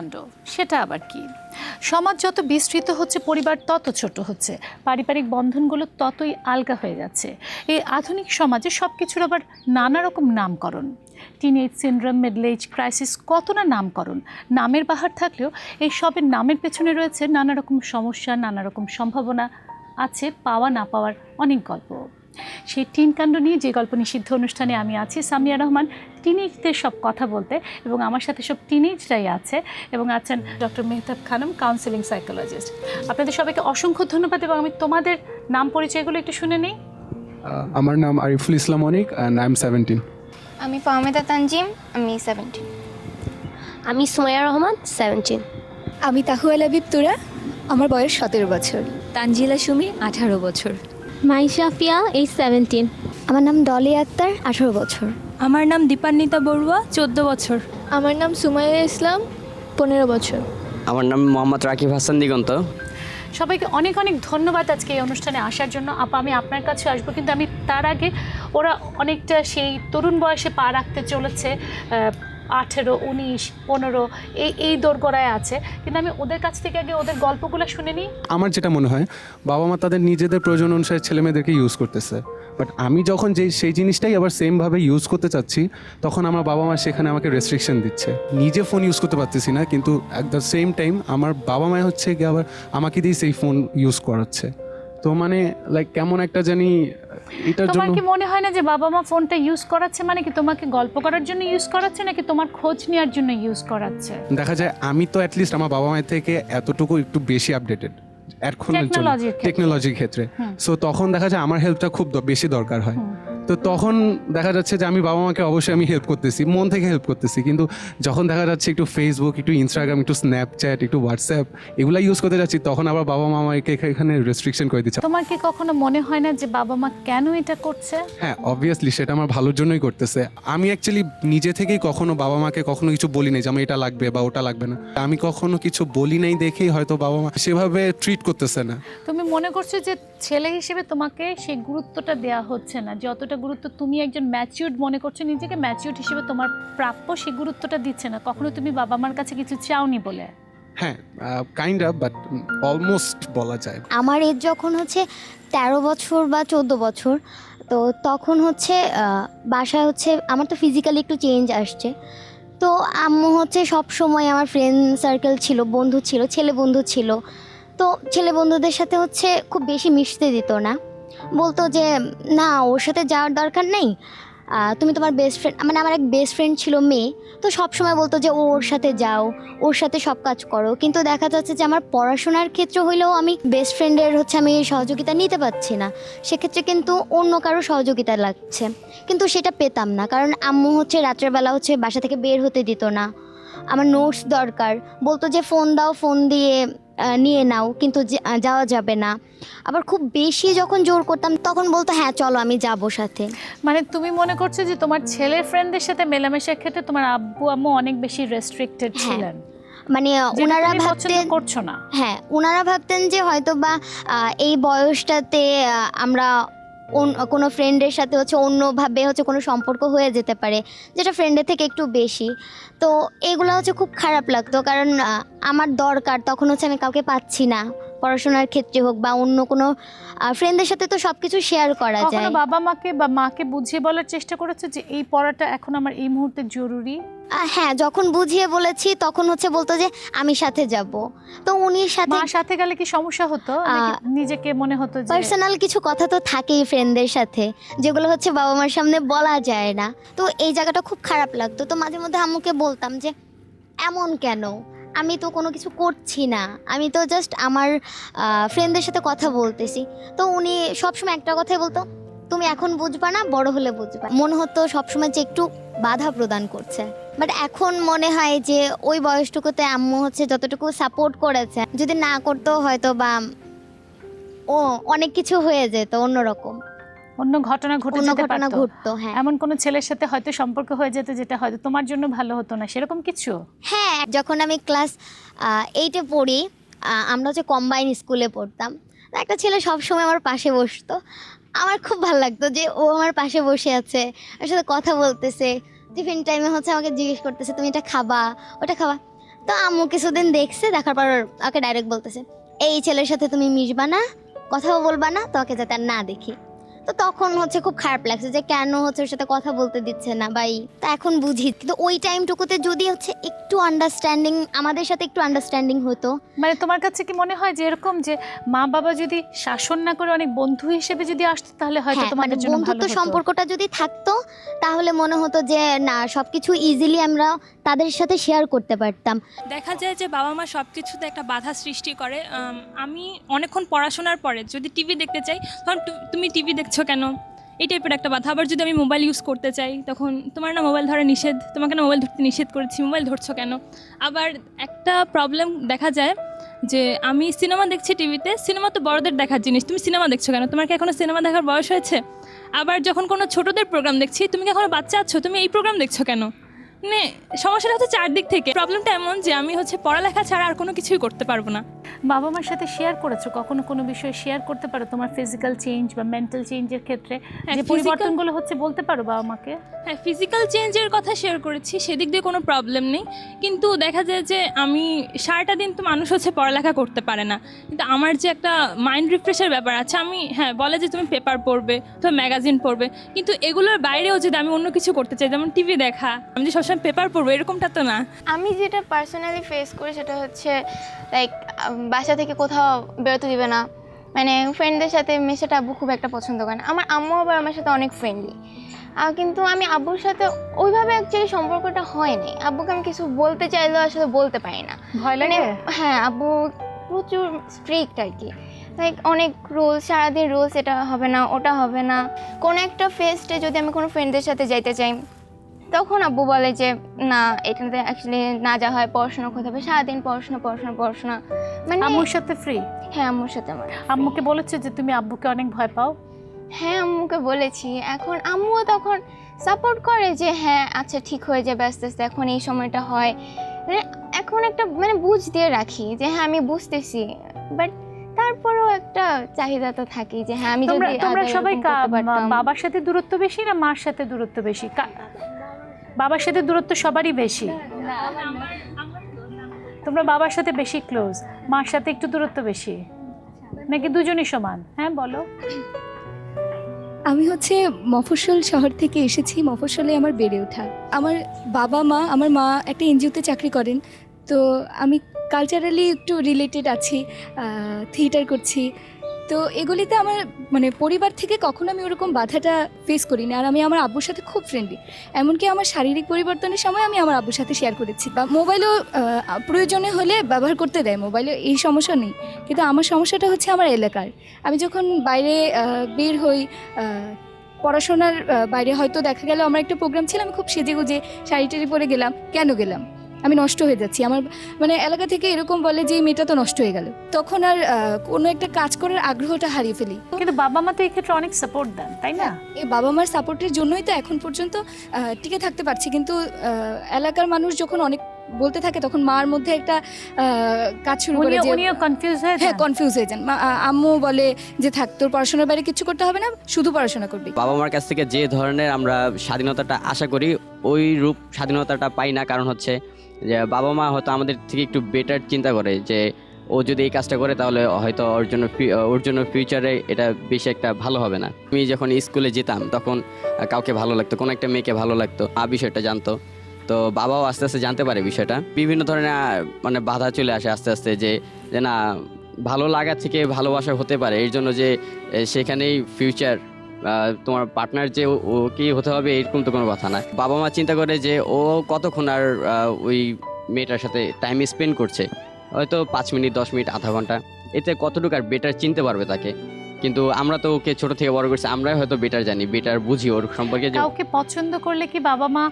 কাণ্ড, সেটা আবার কি? সমাজ যত বিস্তৃত হচ্ছে, পরিবার তত ছোট হচ্ছে, পারিবারিক বন্ধনগুলো ততই আলগা হয়ে যাচ্ছে। এই আধুনিক সমাজে সব কিছুর আবার নানা রকম নামকরণ, teenage syndrome, middle age crisis, কত না নামকরণ। নামের বাহার থাকলেও এই সবের নামের পেছনে রয়েছে নানা রকম সমস্যা, নানা রকম সম্ভাবনা, আছে পাওয়া না পাওয়ার অনেক গল্প। সেই টিন কাণ্ড নিয়ে যে গল্প নিষিদ্ধ অনুষ্ঠানে আমি আছি, সামিয়া রহমান, টিনেজদের সব কথা বলতে, এবং আমার সাথে সব টিনেজরাই আছে, এবং আছেন doctor Mehtab Khanam, counselling psychologist. আপনাদের সবাইকে অসংখ্য ধন্যবাদ, এবং আমি তোমাদের নাম পরিচয়গুলো একটু শুনে নিই। আমার নাম আরিফুল ইসলাম অনিক অ্যান্ড আই এম 17। আমি ফাহমেদা তানজিম, আমি 17। আমি সুমাইয়া রহমান, 17। আমি তাহুয়াল আবিব তুরা, আমার বয়স 17 বছর। তানজিলা সুমি, 18 বছর। মাইশাফিয়া, এই 17। আমার নাম ডলি আক্তার, 18 বছর। আমার নাম দীপান্বিতা বড়ুয়া, 14 বছর। আমার নাম সুমাইয়া ইসলাম, 15 বছর। আমার নাম মোহাম্মদ রাকিব হাসান দিগন্ত। সবাইকে অনেক অনেক ধন্যবাদ আজকে এই অনুষ্ঠানে আসার জন্য। আপা, আমি আপনার কাছে আসবো, কিন্তু আমি তার আগে, ওরা অনেকটা সেই তরুণ বয়সে পা রাখতে চলেছে, 18, 19, 15 এই দোরগোড়ায় আছে, কিন্তু আমি ওদের কাছ থেকে আগে ওদের গল্পগুলো শুনে নিই। আমার যেটা মনে হয়, বাবা মা তাদের নিজেদের প্রয়োজন অনুসারে ছেলে মেয়েদেরকে ইউজ করতেছে, বাট আমি যখন সেই জিনিসটাই আবার সেমভাবে ইউজ করতে চাচ্ছি, তখন আমার বাবা মা সেখানে আমাকে রেস্ট্রিকশন দিচ্ছে। নিজে ফোন ইউজ করতে পারতেছি না, কিন্তু অ্যাট দ্য সেম টাইম আমার বাবা মা হচ্ছে গিয়ে আবার আমাকে দিয়ে সেই ফোন ইউজ করাচ্ছে। তো মানে লাইক কেমন একটা জানি এটার তোমার জন্য। কি মনে হয় না যে বাবা মা ফোনটা ইউজ করাচ্ছে মানে কি তোমাকে গল্প করার জন্য ইউজ করাচ্ছে, নাকি তোমার খোঁজ নেওয়ার জন্য ইউজ করাচ্ছে? দেখা যায় আমি তো অ্যাটলিস্ট আমার বাবা মায়ের থেকে এতটুকু একটু বেশি আপডেটেড এখনের জন্য টেকনোলজির ক্ষেত্রে। সো তখন দেখা যায় আমার হেল্পটা খুব বেশি দরকার হয়। তো তখন দেখা যাচ্ছে যে আমি বাবা মাকে অবশ্যই আমি হেল্প করতেছি, মন থেকে হেল্প করতেছি, কিন্তু যখন দেখা যাচ্ছে একটু ফেসবুক, একটু ইনস্টাগ্রাম, একটু স্ন্যাপচ্যাট, একটু হোয়াটসঅ্যাপ এগুলা ইউজ করতে যাচ্ছি, তখন আবার বাবা মা আমাকে এখানে রেস্ট্রিকশন করে দিচ্ছে। তোমার কি কখনো মনে হয় না যে বাবা মা কেন এটা করছে? হ্যাঁ, অবভিয়াসলি সেটা আমার ভালোর জন্যই করতেছে। আমি অ্যাকচুয়ালি নিজে থেকেই কখনো বাবা মাকে কখনো কিছু বলি নাই যে আমার এটা লাগবে বা ওটা লাগবে না। আমি কখনো কিছু বলি নাই দেখেই হয়তো বাবা মা সেভাবে ট্রিট করতেছে না। তুমি মনে করছো যে ছেলে হিসেবে তোমাকে সেই গুরুত্বটা দেওয়া হচ্ছে না, যতটা গুরুত্ব তুমি একজন ম্যাচিউরড মনে করছো নিজেকে, ম্যাচিউরড হিসেবে তোমার প্রাপ্য সেই গুরুত্বটা দিচ্ছে না? কখনো তুমি বাবা মার কাছে কিছু চাওনি বলে? হ্যাঁ, কাইন্ড অফ, বাট অলমোস্ট বলা যায়। আমার এজ যখন হচ্ছে 13 বছর বা 14 বছর, তো তখন হচ্ছে বাসায় হচ্ছে আমার তো ফিজিক্যালি একটু চেঞ্জ আসছে। তো আম্মু হচ্ছে সব সময় আমার ফ্রেন্ড সার্কেল ছিল, বন্ধু ছিল, ছেলে বন্ধু ছিল। তো ছেলে বন্ধুদের সাথে হচ্ছে খুব বেশি মিশতে দিত না, বলতো যে না, ওর সাথে যাওয়ার দরকার নেই, তুমি তোমার বেস্ট ফ্রেন্ড, মানে আমার এক বেস্ট ফ্রেন্ড ছিল মেয়ে, তো সব সময় বলতো যে ওর সাথে যাও, ওর সাথে সব কাজ করো। কিন্তু দেখা যাচ্ছে যে আমার পড়াশোনার ক্ষেত্রে হইলেও আমি বেস্ট ফ্রেন্ডের হচ্ছে আমি সহযোগিতা নিতে পারছি না, সেক্ষেত্রে কিন্তু অন্য কারো সহযোগিতা লাগছে, কিন্তু সেটা পেতাম না, কারণ আম্মু হচ্ছে রাত্রের বেলা হচ্ছে বাসা থেকে বের হতে দিত না। আমার নোটস দরকার, বলতো যে ফোন দাও, ফোন দিয়ে নিয়ে নাও, কিন্তু যাওয়া যাবে না। আবার খুব বেশি যখন জোর করতাম তখন বলতো হ্যাঁ চলো আমি যাবো সাথে। মানে তুমি মনে করছো যে তোমার ছেলের ফ্রেন্ডদের সাথে মেলামেশার ক্ষেত্রে তোমার আব্বু আম্মু অনেক বেশি রেস্ট্রিক্টেড ছিলেন? মানে ওনারা ভাবতেন, করছো না, হ্যাঁ ওনারা ভাবতেন যে হয়তো বা এই বয়সটাতে আমরা কোনো ফ্রেন্ডের সাথে হচ্ছে অন্যভাবে হচ্ছে কোনো সম্পর্ক হয়ে যেতে পারে, যেটা ফ্রেন্ডের থেকে একটু বেশি। তো এগুলো হচ্ছে খুব খারাপ লাগতো, কারণ আমার দরকার তখন হচ্ছে আমি কাউকে পাচ্ছি না, পড়াশোনার ক্ষেত্রে হোক বা অন্য কোনো ফ্রেন্ডদের সাথে তো সব কিছু শেয়ার করা যায়। কখনো বাবা মাকে বা মাকে বুঝিয়ে বলার চেষ্টা করেছো যে এই পড়াটা এখন আমার এই মুহূর্তে জরুরি? হ্যাঁ, যখন বুঝিয়ে বলেছি তখন হচ্ছে বলতো যে আমি সাথে যাব। তো উনি সাথে গেলে কি সমস্যা হতো? নিজেকে মনে হতো যে পার্সোনাল কিছু কথা তো থাকেই ফ্রেন্ডদের সাথে, যেগুলো হচ্ছে বাবা মার সামনে বলা যায় না। তো এই জায়গাটা খুব খারাপ লাগতো। তো মাঝে মধ্যে আম্মুকে বলতাম যে এমন কেন, আমি তো কোনো কিছু করছি না, আমি তো জাস্ট আমার ফ্রেন্ডদের সাথে কথা বলতেছি। তো উনি সবসময় একটা কথাই বলতো, তুমি এখন বুঝবা না, বড় হলে বুঝবা। মনে হতো সবসময় যে একটু বাধা প্রদান করছে, বাট এখন মনে হয় যে ওই বয়সটুকুতে আম্মু হচ্ছে যতটুকু সাপোর্ট করেছে, যদি না করতো হয়তো বা অনেক কিছু হয়ে যেত, অন্যরকম অন্য ঘটনা ঘটে যেতে পারতো। ঘটতো, হ্যাঁ। এমন কোন ছেলের সাথে হয়তো সম্পর্ক হয়ে যেত যেটা হয়তো তোমার জন্য ভালো হতো না, সেরকম কিছু? হ্যাঁ, যখন আমি ক্লাস 8-এ পড়ি, আমরা হচ্ছে কম্বাইন স্কুলে পড়তাম, একটা ছেলে সবসময় আমার পাশে বসতো। আমার খুব ভালো লাগতো যে ও আমার পাশে বসে আছে, ওর সাথে কথা বলতেছে, টিফিন টাইমে হচ্ছে আমাকে জিজ্ঞেস করতেছে তুমি এটা খাবা, ওটা খাবা। তো আম্মু কিছুদিন দেখছে, দেখার পর ওকে ডাইরেক্ট বলতেছে এই ছেলের সাথে তুমি মিশবা না, কথাও বলবা না, তোকে যাতে আর না দেখি। তো তখন হচ্ছে খুব খারাপ লাগছে যে কেন হচ্ছে ওর সাথে কথা বলতে দিচ্ছে না ভাই। তা এখন বুঝি, কিন্তু ওই টাইমটুকুতে যদি হচ্ছে একটু আন্ডারস্ট্যান্ডিং, আমাদের সাথে একটু আন্ডারস্ট্যান্ডিং হতো। মানে তোমার কাছে কি মনে হয় যে এরকম যে মা বাবা যদি শাসন না করে অনেক বন্ধু হিসেবে যদি আসতো তাহলে হয়তো হ্যাঁ, তোমাদের মানে জন্য ভালো বন্ধুত্ব হতো? সম্পর্কটা যদি থাকতো তাহলে মনে হতো যে না, সবকিছু ইজিলি আমরা তাদের সাথে শেয়ার করতে পারতাম। দেখা যায় যে বাবা মা সব কিছুতে একটা বাধা সৃষ্টি করে। আমি অনেকক্ষণ পড়াশোনার পরে যদি টিভি দেখতে চাই তখন তুমি টিভি দেখছো কেন, এই টাইপের একটা বাধা। আবার যদি আমি মোবাইল ইউজ করতে চাই তখন তোমার না মোবাইল ধরা নিষেধ, তোমাকে না মোবাইল ধরতে নিষেধ করেছি, মোবাইল ধরছো কেন। আবার একটা প্রবলেম দেখা যায় যে আমি সিনেমা দেখছি টিভিতে, সিনেমা তো বড়দের দেখার জিনিস, তুমি সিনেমা দেখছো কেন, তোমার কি এখনও সিনেমা দেখার বয়স হয়েছে। আবার যখন কোনো ছোটদের প্রোগ্রাম দেখছি, তুমি কি এখনো বাচ্চা আছো, তুমি এই প্রোগ্রাম দেখছো কেন। মানে সমস্যাটা হচ্ছে চারদিক থেকে। প্রবলেমটা এমন যে আমি হচ্ছে পড়ালেখা ছাড়া আর কোনো কিছুই করতে পারবো না। বাবা মার সাথে শেয়ার করেছো কখনো কোনো বিষয়ে শেয়ার করতে পারো তোমার ফিজিক্যাল চেঞ্জ বা মেন্টাল চেঞ্জের ক্ষেত্রে হ্যাঁ, যে পরিবর্তনগুলো হচ্ছে বলতে পারো বাবা মাকে? হ্যাঁ, ফিজিক্যাল চেঞ্জের কথা শেয়ার করেছি, সেদিক দিয়ে কোনো প্রবলেম নেই। কিন্তু দেখা যায় যে আমি সারাটা দিন তো মানুষ হচ্ছে পড়ালেখা করতে পারে না, কিন্তু আমার যে একটা মাইন্ড রিফ্রেশের ব্যাপার আছে, আমি হ্যাঁ বলে যে তুমি পেপার পড়বে, তুমি ম্যাগাজিন পড়বে, কিন্তু এগুলোর বাইরেও যদি আমি অন্য কিছু করতে চাই, যেমন টিভি দেখা, আমি যে সবসময় পেপার পড়বো এরকমটা তো না। আমি যেটা পার্সোনালি ফেস করি সেটা হচ্ছে লাইক বাসা থেকে কোথাও বেরোতে দিবে না, মানে ফ্রেন্ডদের সাথে মেশাটা আব্বু খুব একটা পছন্দ করে না। আমার আম্মু আবার আমার সাথে অনেক ফ্রেন্ডলি, কিন্তু আমি আব্বুর সাথে ওইভাবে অ্যাকচুয়ালি সম্পর্কটা হয়নি। আব্বুকে আমি কিছু বলতে চাইলেও আসলে বলতে পারি না, ভয় লাগে? হ্যাঁ, আব্বু প্রচুর স্ট্রিক্ট আর কি, লাইক অনেক রুলস, সারাদিন রুলস, এটা হবে না ওটা হবে না। কোনো একটা ফেস্টে যদি আমি কোনো ফ্রেন্ডদের সাথে যাইতে চাই তখন আব্বু বলে যে না, এটাতে অ্যাকচুয়ালি না যা হয়, পড়াশোনা করতে হবে, সারাদিন পড়াশোনা পড়াশোনা পড়াশোনা। মানে আম্মুর সাথে ফ্রি? হ্যাঁ, আম্মুর সাথে আমার। আম্মুকে বলেছো যে তুমি আব্বুকে অনেক ভয় পাও? হ্যাঁ, আম্মুকে বলেছি। এখন আম্মুও তখন সাপোর্ট করে যে হ্যাঁ আচ্ছা ঠিক হয়ে যাবে আস্তে আস্তে, এখন এই সময়টা হয়। মানে এখন একটা মানে বুঝ দিয়ে রাখি যে হ্যাঁ আমি বুঝতেছি, বাট তারপরেও একটা চাহিদা তো থাকি যে হ্যাঁ আমি যদি তোমরা আগে সবাই এরকম করতে পারতাম। বাবার সাথে দূরত্ব বেশি না মার সাথে দূরত্ব বেশি? বাবার সাথে দূরত্ব সবারই বেশি। তোমরা বাবার সাথে বেশি ক্লোজ, মার সাথে একটু দূরত্ব বেশি, নাকি দুজনই সমান? হ্যাঁ বলো। আমি হচ্ছে মফস্বল শহর থেকে এসেছি, মফস্বলে আমার বেড়ে ওঠা। আমার বাবা মা, আমার মা একটা এনজিওতে চাকরি করেন, তো আমি কালচারালি একটু রিলেটেড আছি, থিয়েটার করছি। তো এগুলিতে আমার মানে পরিবার থেকে কখনো আমি ওরকম বাধাটা ফেস করিনি। আর আমি আমার আব্বুর সাথে খুব ফ্রেন্ডলি, এমনকি আমার শারীরিক পরিবর্তনের সময় আমি আমার আব্বুর সাথে শেয়ার করেছি। বা মোবাইলও প্রয়োজনে হলে ব্যবহার করতে দেয়, মোবাইলে এই সমস্যা নেই। কিন্তু আমার সমস্যাটা হচ্ছে আমার এলাকার। আমি যখন বাইরে বের হই, পড়াশোনার বাইরে হয়তো দেখা গেল আমার একটা প্রোগ্রাম ছিল, আমি খুব সেজে গুজে শাড়ি টাড়ি পরে গেলাম, কেন গেলাম, আমি নষ্ট হয়ে যাচ্ছি, আমার মানে এলাকা থেকে এরকম বলে যে এই মেয়েটা তো নষ্ট হয়ে গেল, তখন আর কোনো একটা কাজ করার আগ্রহটা হারিয়ে ফেলি। কিন্তু বাবা মা তো এই ক্ষেত্রে অনেক সাপোর্ট দেন, তাই না? এই বাবা মার সাপোর্টের জন্যই তো এখন পর্যন্ত টিকে থাকতে পারছি। কিন্তু এলাকার মানুষ যখন অনেক বলতে থাকে তখন মার মধ্যে একটা কাজ শুরু করে যে উনিও কনফিউজ হয়ে হ্যাঁ যান? কনফিউজ হয়ে যান। আম্মু বলে যে থাক, তোর পড়াশোনার বাইরে কিছু করতে হবে না, শুধু পড়াশোনা করবি। বাবা মার কাছ থেকে যে ধরনের আমরা স্বাধীনতাটা আশা করি ওই রূপ স্বাধীনতাটা পাই না। কারণ হচ্ছে যে বাবা মা হয়তো আমাদের থেকে একটু বেটার চিন্তা করে যে ও যদি এই কাজটা করে তাহলে হয়তো ওর জন্য ফিউচারে এটা বেশি একটা ভালো হবে না। আমি যখন স্কুলে যেতাম তখন কাউকে ভালো লাগতো, কোনো একটা মেয়েকে ভালো লাগতো, বিষয়টা জানতো, তো বাবাও আস্তে আস্তে জানতে পারে বিষয়টা। বিভিন্ন ধরনের মানে বাধা চলে আসে আস্তে আস্তে, যে না ভালো লাগা থেকে ভালোবাসা হতে পারে, এর জন্য যে সেখানেই ফিউচার তোমার পার্টনার যে ও কি হতে হবে এরকম তো কোনো কথা না। বাবা মা চিন্তা করে যে ও কতক্ষণ আর ওই মেয়েটার সাথে টাইম স্পেন্ড করছে, হয়তো 5 মিনিট 10 মিনিট আধা ঘন্টা, এতে কতটুকু আর বেটার চিনতে পারবে তাকে। কিন্তু আমরা তো ওকে ছোট থেকে বড় করছি, আমরাই হয়তো বেটার জানি, বেটার বুঝি ওর সম্পর্কে। কাউকে পছন্দ করলে কি বাবা মা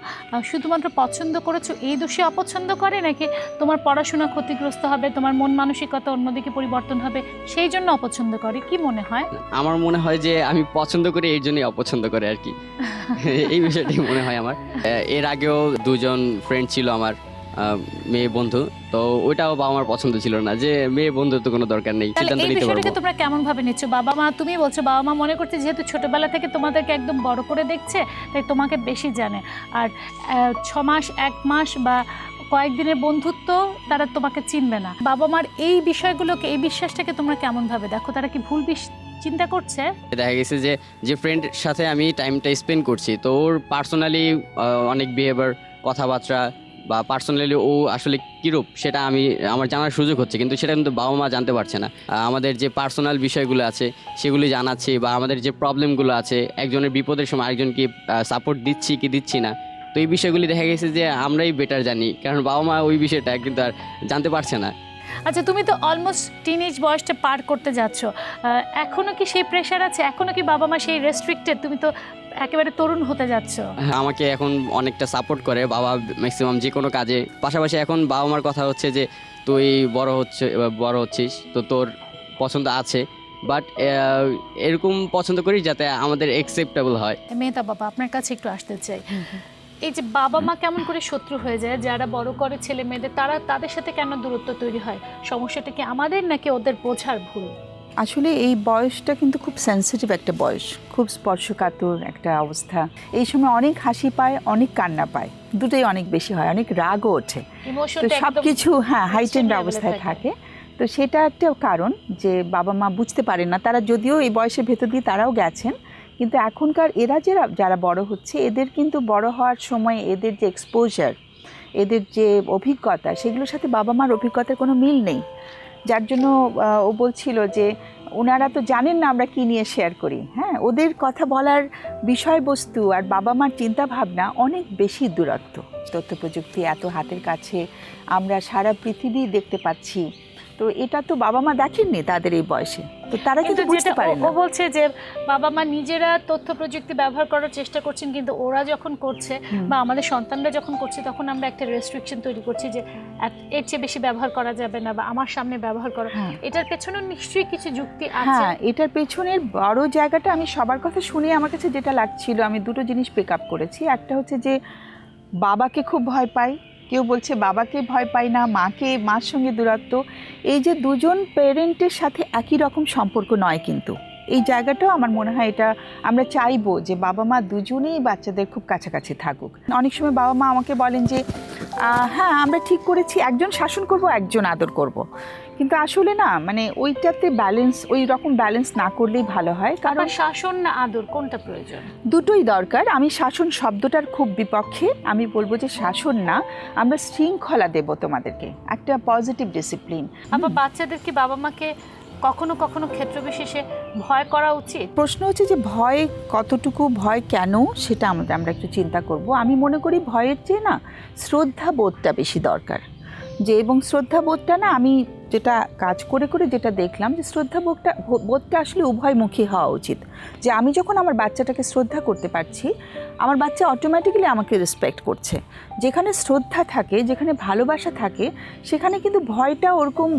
শুধুমাত্র পছন্দ করেছো এই দোষে অপছন্দ করে, নাকি তোমার পড়াশোনা ক্ষতিগ্রস্ত হবে, তোমার মন মানসিকতা অন্যদিকে পরিবর্তন হবে সেই জন্য অপছন্দ করে? কি মনে হয়? আমার মনে হয় যে আমি পছন্দ করি এর জন্যই অপছন্দ করে আর কি। এই বিষয়টাই মনে হয় আমার। এর আগেও 2জন ফ্রেন্ড ছিল আমার, মেয়ে বন্ধু, তো ওইটাও বাবা আমার পছন্দ ছিল না, যে মেয়ে বন্ধু তো কোনো দরকার নেই, সিদ্ধান্ত এই নিতে বিষয়টাকে পারবো। তোমরা কেমন ভাবে নিচ্ছ? বাবা মা, তুমি বলছো বাবা মা মনে করছে যেহেতু ছোটবেলা থেকে তোমাদেরকে একদম বড় করে দেখছে তাই তোমাকে বেশি জানে, আর 6 মাস 1 মাস বা কয়েকদিনের বন্ধুত্ব তারা তোমাকে চিনবে না। বাবা মার এই বিষয়গুলোকে, এই বিশ্বাসটাকে তোমরা কেমনভাবে দেখো? তারা কি ভুল চিন্তা করছে? দেখা গেছে যে ফ্রেন্ডের সাথে আমি টাইমটা স্পেন্ড করছি, তো ওর পার্সোনালি অনেক বিহেভিয়ার, কথাবার্তা বা পার্সোনালি ও আসলে কীরূপ সেটা আমার জানার সুযোগ হচ্ছে, কিন্তু সেটা কিন্তু বাবা মা জানতে পারছে না। আমাদের যে পার্সোনাল বিষয়গুলো আছে সেগুলি জানাচ্ছি, বা আমাদের যে প্রবলেমগুলো আছে, একজনের বিপদের সময় আরেকজনকে সাপোর্ট দিচ্ছি কি দিচ্ছি না, তো এই বিষয়গুলি দেখা গেছে যে আমরাই বেটার জানি, কারণ বাবা মা ওই বিষয়টা কিন্তু আর জানতে পারছে না। আচ্ছা, তুমি তো অলমোস্ট টিনেজ বয়সটা পার করতে যাচ্ছ, এখনো কি সেই প্রেশার আছে? এখনো কি বাবা মা সেই রেস্ট্রিক্টেড? তুমি তো একেবারে তরুণ হতে যাচ্ছ। আমাকে এখন অনেকটা সাপোর্ট করে বাবা ম্যাক্সিমাম যে কোনো কাজে। পাশাপাশি এখন বাবা মার কথা হচ্ছে যে তুই বড় হচ্ছিস, তো তোর পছন্দ আছে, বাট এরকম পছন্দ করি যাতে আমাদের অ্যাকসেপ্টেবল হয়। মেহতা বাবা, আপনার কাছে একটু আসতে চাই। এই যে বাবা মা কেমন করে শত্রু হয়ে যায়, যারা বড় করে ছেলে মেয়েদের, তাদের সাথে কেন দূরত্ব তৈরি হয়? সমস্যাটা কি আমাদের নাকি ওদের বোঝার ভুল? আসলে এই বয়সটা কিন্তু খুব সেন্সিটিভ একটা বয়স, খুব স্পর্শকাতর একটা অবস্থা। এই সময় অনেক হাসি পায়, অনেক কান্না পায়, দুটোই অনেক বেশি হয়, অনেক রাগও ওঠে, তো সব কিছু হাইটেন্ড অবস্থায় থাকে। তো সেটা একটা কারণ যে বাবা মা বুঝতে পারেন না। তারা যদিও এই বয়সের ভেতর দিয়ে তারাও গেছেন, কিন্তু এখনকার যারা বড় হচ্ছে, এদের কিন্তু বড় হওয়ার সময় এদের যে এক্সপোজার, এদের যে অভিজ্ঞতা, সেগুলোর সাথে বাবা মার অভিজ্ঞতার কোনো মিল নেই। যার জন্য ও বলছিল যে ওনারা তো জানেন না আমরা কী নিয়ে শেয়ার করি। ওদের কথা বলার বিষয়বস্তু আর বাবা মার চিন্তাভাবনা অনেক বেশি দূরত্ব। তথ্য প্রযুক্তি এত হাতের কাছে, আমরা সারা পৃথিবী দেখতে পাচ্ছি, তো এটা তো বাবা মা দেখেননি তাদের এই বয়সে, তো তারা কিন্তু বুঝতে পারেন না। ও বলছে যে বাবা মা নিজেরা তথ্য প্রযুক্তি ব্যবহার করার চেষ্টা করছেন, কিন্তু ওরা যখন করছে বা আমাদের সন্তানরা যখন করছে, তখন আমরা একটা রেস্ট্রিকশন তৈরি করছি যে এর চেয়ে বেশি ব্যবহার করা যাবে না, বা আমার সামনে ব্যবহার করা। এটার পেছনে নিশ্চয়ই কিছু যুক্তি আছে। এটার পেছনের বড় জায়গাটা আমি সবার কথা শুনে আমার কাছে যেটা লাগছিল, আমি দুটো জিনিস পিক আপ করেছি। একটা হচ্ছে যে বাবাকে খুব ভয় পাই, কেউ বলছে বাবাকে ভয় পাই না, মার সঙ্গে দূরত্ব। এই যে দুজন প্যারেন্টের সাথে একই রকম সম্পর্ক নয়, কিন্তু এই জায়গাটাও আমার মনে হয় এটা আমরা চাইবো যে বাবা মা দুজনেই বাচ্চাদের খুব কাছাকাছি থাকুক। অনেক সময় বাবা মা আমাকে বলেন যে আমরা ঠিক করেছি, একজন শাসন করব, একজন আদর করব, কিন্তু আসলে না, মানে ওইটাতে ব্যালেন্স, ওই রকম ব্যালেন্স না করলেই ভালো হয়। কারণ শাসন না আদর কোনটা প্রয়োজন? দুটোই দরকার। আমি শাসন শব্দটার খুব বিপক্ষে। আমি বলবো যে শাসন না, আমরা শৃঙ্খলা দেব তোমাদেরকে, একটা পজিটিভ ডিসিপ্লিন। আবার বাচ্চাদের কি বাবা মাকে কখনো কখনো ক্ষেত্র বিশেষে ভয় করা উচিত? প্রশ্ন হচ্ছে যে ভয় কতটুকু, ভয় কেন, সেটা আমরা একটু চিন্তা করব। আমি মনে করি ভয়ের চেয়ে না শ্রদ্ধা বোধটা বেশি দরকার। এবং শ্রদ্ধা বোধটা না, আমি যেটা কাজ করে যেটা দেখলাম, যে শ্রদ্ধা বোধটা আসলে উভয়মুখী হওয়া উচিত। যে আমি যখন আমার বাচ্চাটাকে শ্রদ্ধা করতে পারছি, আমার বাচ্চা অটোমেটিক্যালি আমাকে রেসপেক্ট করছে। যেখানে শ্রদ্ধা থাকে, যেখানে ভালোবাসা থাকে, সেখানে কিন্তু ভয়টা ওরকম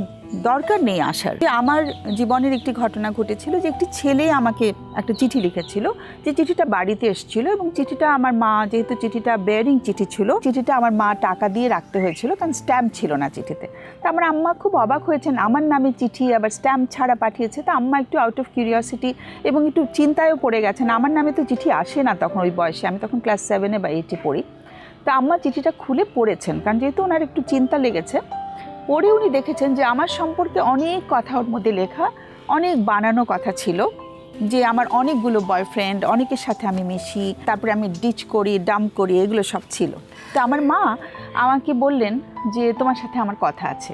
দরকার নেই আসার। আমার জীবনের একটি ঘটনা ঘটেছিল যে একটি ছেলে আমাকে একটা চিঠি লিখেছিল, যে চিঠিটা বাড়িতে এসেছিল, এবং চিঠিটা আমার মা, যেহেতু চিঠিটা বেয়ারিং চিঠি ছিল, চিঠিটা আমার মা টাকা দিয়ে রাখতে হয়েছিল, কারণ স্ট্যাম্প ছিল না চিঠিতে। তো আমার আম্মা খুব অবাক হয়েছেন, আমার নামে চিঠি আবার স্ট্যাম্প ছাড়া পাঠিয়েছে। তো আম্মা একটু আউট অফ কিউরিওসিটি এবং একটু চিন্তায়ও পড়ে গেছেন। আমার নামে তো চিঠি আসে না তখন ওই বয়সে, আমি তখন ক্লাস 7 বা 8 পড়ি। তো আম্মা চিঠিটা খুলে পড়েছেন, কারণ যেহেতু ওনার একটু চিন্তা লেগেছে। পড়ে উনি দেখেছেন যে আমার সম্পর্কে অনেক কথা ওর মধ্যে লেখা, অনেক বানানো কথা ছিল, যে আমার অনেকগুলো বয়ফ্রেন্ড, অনেকের সাথে আমি মিশি, তারপরে আমি ডিচ করি, ডাম্প করি, এগুলো সব ছিল। তো আমার মা আমাকে বললেন যে তোমার সাথে আমার কথা আছে।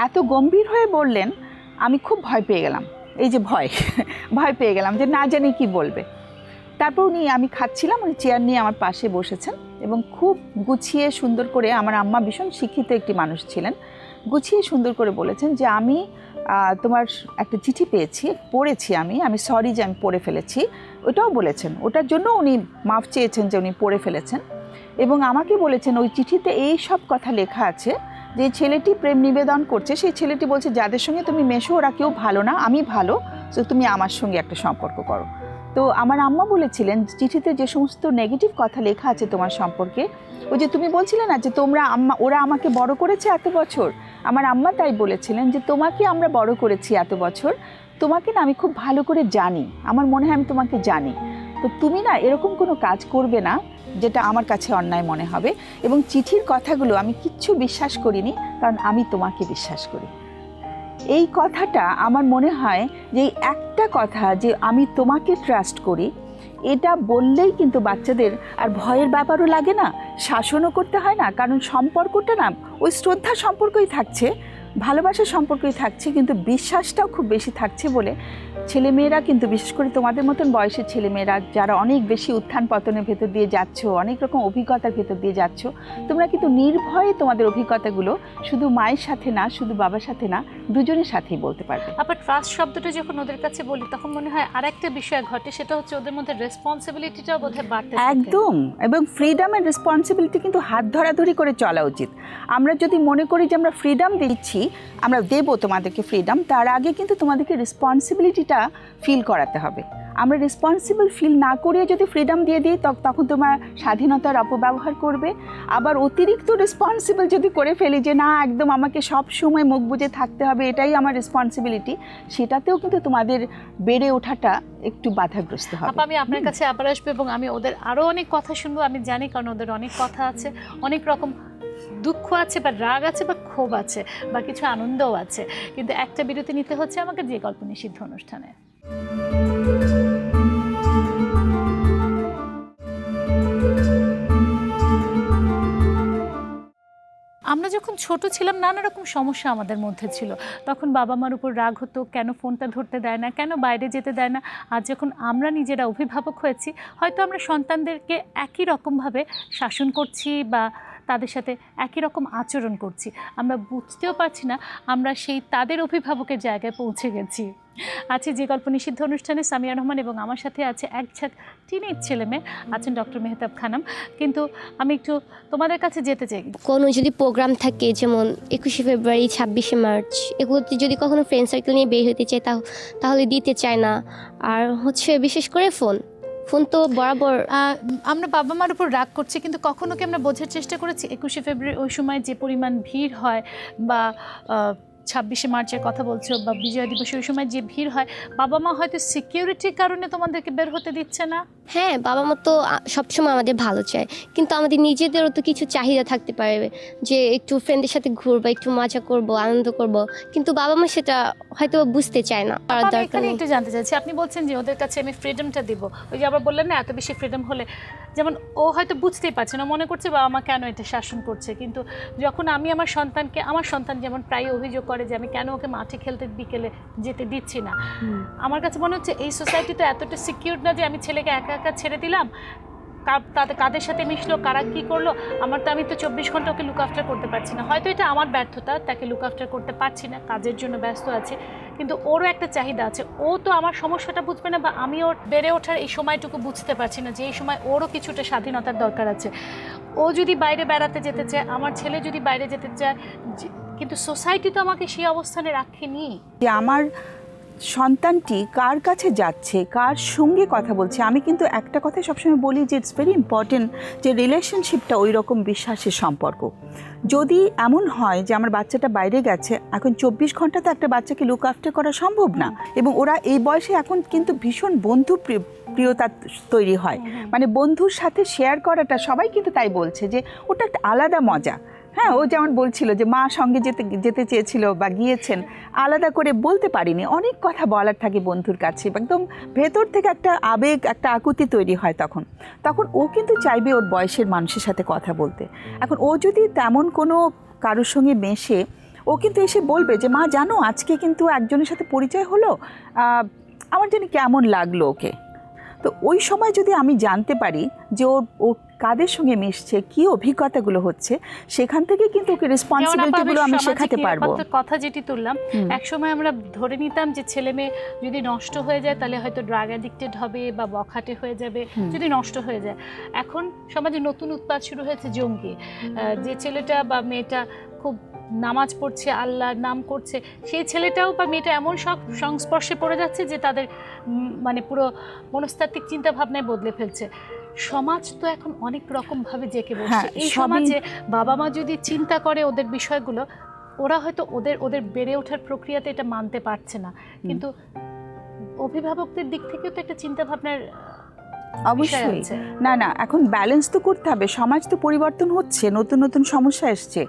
এত গম্ভীর হয়ে বললেন, আমি খুব ভয় পেয়ে গেলাম। এই যে ভয় পেয়ে গেলাম যে না জানি কি বলবে। তারপর আমি খাচ্ছিলাম, উনি চেয়ার নিয়ে আমার পাশে বসেছেন এবং খুব গুছিয়ে সুন্দর করে, আমার আম্মা ভীষণ শিক্ষিত একটি মানুষ ছিলেন, গুছিয়ে সুন্দর করে বলেছেন যে আমি তোমার একটা চিঠি পড়েছি, আমি সরি যে আমি পড়ে ফেলেছি। ওটাও বলেছেন, ওটার জন্য উনি মাফ চেয়েছেন যে উনি পড়ে ফেলেছেন। এবং আমাকে বলেছেন ওই চিঠিতে এই সব কথা লেখা আছে, যে ছেলেটি প্রেম নিবেদন করছে, সেই ছেলেটি বলছে যাদের সঙ্গে তুমি মেশো ওরা কেউ ভালো না, আমি ভালো, তো তুমি আমার সঙ্গে একটা সম্পর্ক করো। তো আমার আম্মা বলেছিলেন চিঠিতে যে সমস্ত নেগেটিভ কথা লেখা আছে তোমার সম্পর্কে, ওই যে তুমি বলছিলে না যে ওরা আমাকে বড় করেছে এত বছর, আমার আম্মা তাই বলেছিলেন যে তোমাকে আমরা বড় করেছি এত বছর, তোমাকে না আমি খুব ভালো করে জানি, আমার মনে হয় আমি তোমাকে জানি, তো তুমি না এরকম কোনো কাজ করবে না যেটা আমার কাছে অন্যায় মনে হবে। এবং চিঠির কথাগুলো আমি কিচ্ছু বিশ্বাস করিনি, কারণ আমি তোমাকে বিশ্বাস করি। এই কথাটা আমার মনে হয় যে এই একটা কথা যে আমি তোমাকে ট্রাস্ট করি, এটা বললেই কিন্তু বাচ্চাদের আর ভয়ের ব্যাপারও লাগে না, শাসনও করতে হয় না, কারণ সম্পর্কটা না ওই শ্রদ্ধা সম্পর্কই থাকছে, ভালোবাসার সম্পর্কই থাকছে, কিন্তু বিশ্বাসটাও খুব বেশি থাকছে বলে ছেলেমেয়েরা কিন্তু, বিশেষ করে তোমাদের মতন বয়সের ছেলেমেয়েরা যারা অনেক বেশি উত্থান পতনের ভেতর দিয়ে যাচ্ছ, অনেক রকম অভিজ্ঞতার ভেতর দিয়ে যাচ্ছ, তোমরা কিন্তু নির্ভয়ে তোমাদের অভিজ্ঞতাগুলো শুধু মায়ের সাথে না, শুধু বাবার সাথে না, দুজনের সাথেই বলতে পারবে। আবার ট্রাস্ট শব্দটা যখন ওদের কাছে বলি তখন মনে হয় আরেকটা বিষয় ঘটে, সেটা হচ্ছে ওদের মধ্যে রেসপন্সিবিলিটিটাও বোধহয় বাড়তে থাকে। একদম। এবং ফ্রিডম এন্ড রেসপন্সিবিলিটি কিন্তু হাত ধরাধরি করে চলা উচিত। আমরা যদি মনে করি যে আমরা ফ্রিডম দিচ্ছি, আমরা দেবো তোমাদেরকে ফ্রিডম, তার আগে কিন্তু তোমাদেরকে রেসপন্সিবিলিটিটা ফিল করাতে হবে। আমরা রেসপন্সিবল ফিল না করে যদি ফ্রিডম দিয়ে দিই তখন তোমার স্বাধীনতার অপব্যবহার করবে। আবার অতিরিক্ত রেসপন্সিবল যদি করে ফেলি যে না একদম আমাকে সব সময় মুখ বুজে থাকতে হবে, এটাই আমার রেসপন্সিবিলিটি, সেটাতেও কিন্তু তোমাদের বেড়ে ওঠাটা একটু বাধাগ্রস্ত হবে। আমি আপনার কাছে আবার আসবো এবং আমি ওদের আরও অনেক কথা শুনবো, আমি জানি, কারণ ওদের অনেক কথা আছে, অনেক রকম দুঃখ আছে বা রাগ আছে বা ক্ষোভ আছে বা কিছু আনন্দও আছে। কিন্তু একটা বিরতি নিতে হচ্ছে আমাকে যে গল্প নিষিদ্ধ অনুষ্ঠানে। আমরা যখন ছোট ছিলাম নানা রকম সমস্যা আমাদের মধ্যে ছিল, তখন বাবা মার উপর রাগ হতো, কেন ফোনটা ধরতে দেয় না, কেন বাইরে যেতে দেয় না। আজ যখন আমরা নিজেরা অভিভাবক হয়েছি, হয়তো আমরা সন্তানদেরকে একই রকমভাবে শাসন করছি বা তাদের সাথে একই রকম আচরণ করছি, আমরা বুঝতেও পারছি না আমরা সেই তাদের অভিভাবকের জায়গায় পৌঁছে গেছি। আছে যে গল্প নিষিদ্ধ অনুষ্ঠানে সামিয়া রহমান এবং আমার সাথে আছে এক ঝাঁক টিনেজ ছেলে মেয়ে, আছেন ডক্টর মেহতাব খানম। কিন্তু আমি একটু তোমাদের কাছে যেতে চাই, কোনো যদি প্রোগ্রাম থাকে যেমন 21শে ফেব্রুয়ারি, 26শে মার্চ, এগুলোতে যদি কখনো ফ্রেন্ড সার্কেল নিয়ে বের হতে চাই তাহলে দিতে চায় না। আর হচ্ছে বিশেষ করে ফোন তো বরাবর আমরা বাবা মার উপর রাগ করছি, কিন্তু কখনো কি আমরা বোঝার চেষ্টা করেছি 21শে ফেব্রুয়ারি ওই সময় যে পরিমাণ ভিড় হয় বা 26শে মার্চের কথা বলছো বা বিজয় দিবসে ওই সময় যে ভিড় হয়, বাবা মা হয়তো সিকিউরিটির কারণে তোমাদেরকে বের হতে দিচ্ছে না? হ্যাঁ, বাবা মা তো সবসময় আমাদের ভালো চায়, কিন্তু আমাদের নিজেদেরও তো কিছু চাহিদা থাকতে পারে যে একটু ফ্রেন্ডের সাথে ঘুরবো, একটু মজা করব, আনন্দ করব, কিন্তু বাবা মা সেটা হয়তো বুঝতে চায় না। আমি এখানে একটু জানতে চাইছি, আপনি বলছেন যে ওদের কাছে আমি ফ্রিডমটা দিব, ওই যে আবার বললেন না এত বেশি ফ্রিডম হলে, যেমন ও হয়তো বুঝতেই পারছে না, মনে করছে বাবা মা কেন এটা শাসন করছে। কিন্তু যখন আমি আমার সন্তান যেমন প্রায় অভিযোগ করে যে আমি কেন ওকে মাঠে খেলতে বিকেলে যেতে দিচ্ছি না, আমার কাছে মনে হচ্ছে এই সোসাইটি তো এতটা সিকিউর না যে আমি ছেলেকে একা একা ছেড়ে দিলাম, কাদের সাথে মিশলো, কারা কী করলো, আমি তো 24 ঘন্টা ওকে লুক আফটার করতে পারছি না। হয়তো এটা আমার ব্যর্থতা, তাকে লুক আফটার করতে পারছি না, কাজের জন্য ব্যস্ত আছে, কিন্তু ওরও একটা চাহিদা আছে। ও তো আমার সমস্যাটা বুঝবে না বা আমি ওর বেড়ে ওঠার এই সময়টুকু বুঝতে পারছি না যে এই সময় ওরও কিছুটা স্বাধীনতার দরকার আছে। ও যদি বাইরে বেড়াতে যেতে চায়, আমার ছেলে যদি বাইরে যেতে চায়, কিন্তু সোসাইটি তো আমাকে সেই অবস্থানে রাখেনি যে আমার সন্তানটি কার কাছে যাচ্ছে, কার সঙ্গে কথা বলছে। আমি কিন্তু একটা কথা সবসময় বলি যে ইটস ভেরি ইম্পর্টেন্ট যে রিলেশনশিপটা ওই রকম বিশ্বাসের সম্পর্ক। যদি এমন হয় যে আমার বাচ্চাটা বাইরে গেছে, এখন 24 ঘন্টা তো একটা বাচ্চাকে লুক আফটার করা সম্ভব না, এবং ওরা এই বয়সে এখন কিন্তু ভীষণ বন্ধু প্রিয়তা তৈরি হয়, মানে বন্ধুর সাথে শেয়ার করাটা, সবাই কিন্তু তাই বলছে যে ওটা একটা আলাদা মজা। হ্যাঁ, ও যেমন বলছিল যে মা সঙ্গে যেতে চেয়েছিল বা গিয়েছেন, আলাদা করে বলতে পারিনি, অনেক কথা বলার থাকে বন্ধুর কাছে, একদম ভেতর থেকে একটা আবেগ, একটা আকুতি তৈরি হয়। তখন ও কিন্তু চাইবে ওর বয়সের মানুষের সাথে কথা বলতে। এখন ও যদি তেমন কোনো কারোর সঙ্গে মেশে, ও কিন্তু এসে বলবে যে মা জানো আজকে কিন্তু একজনের সাথে পরিচয় হলো, আমার জানি কেমন লাগলো ওকে। তো ওই সময় যদি আমি জানতে পারি যে ও কাদের সঙ্গে মিশছে, কি অভিজ্ঞতাগুলো হচ্ছে, সেখান থেকে কিন্তু ওকে রেসপন্সিবিলিটিগুলো আমি শেখাতে পারবো। কথা যেটি তুললাম, একসময় আমরা ধরে নিতাম যে ছেলে মেয়ে যদি নষ্ট হয়ে যায় তাহলে হয়তো ড্রাগ অ্যাডিক্টেড হবে বা বখাটে হয়ে যাবে যদি নষ্ট হয়ে যায়। এখন সমাজে নতুন উৎপাত শুরু হয়েছে জঙ্গি, যে ছেলেটা বা মেয়েটা খুব নামাজ পড়ছে, আল্লাহর নাম করছে, সেই ছেলেটাও বা মেয়েটা এমন সংস্পর্শে পড়ে যাচ্ছে যে তাদের মানে পুরো মনস্তাত্ত্বিক চিন্তা ভাবনায় বদলে ফেলছে। সমাজ তো এখন অনেক রকমভাবে জেঁকে বসছে। এই সমাজে বাবা মা যদি চিন্তা করে ওদের বিষয়গুলো, ওরা হয়তো ওদের বেড়ে ওঠার প্রক্রিয়াতে এটা মানতে পারছে না, কিন্তু অভিভাবকদের দিক থেকেও তো একটা চিন্তা ভাবনার অবশ্যই আছে। না এখন ব্যালেন্স তো করতে হবে, সমাজ তো পরিবর্তন হচ্ছে, নতুন নতুন সমস্যা এসছে,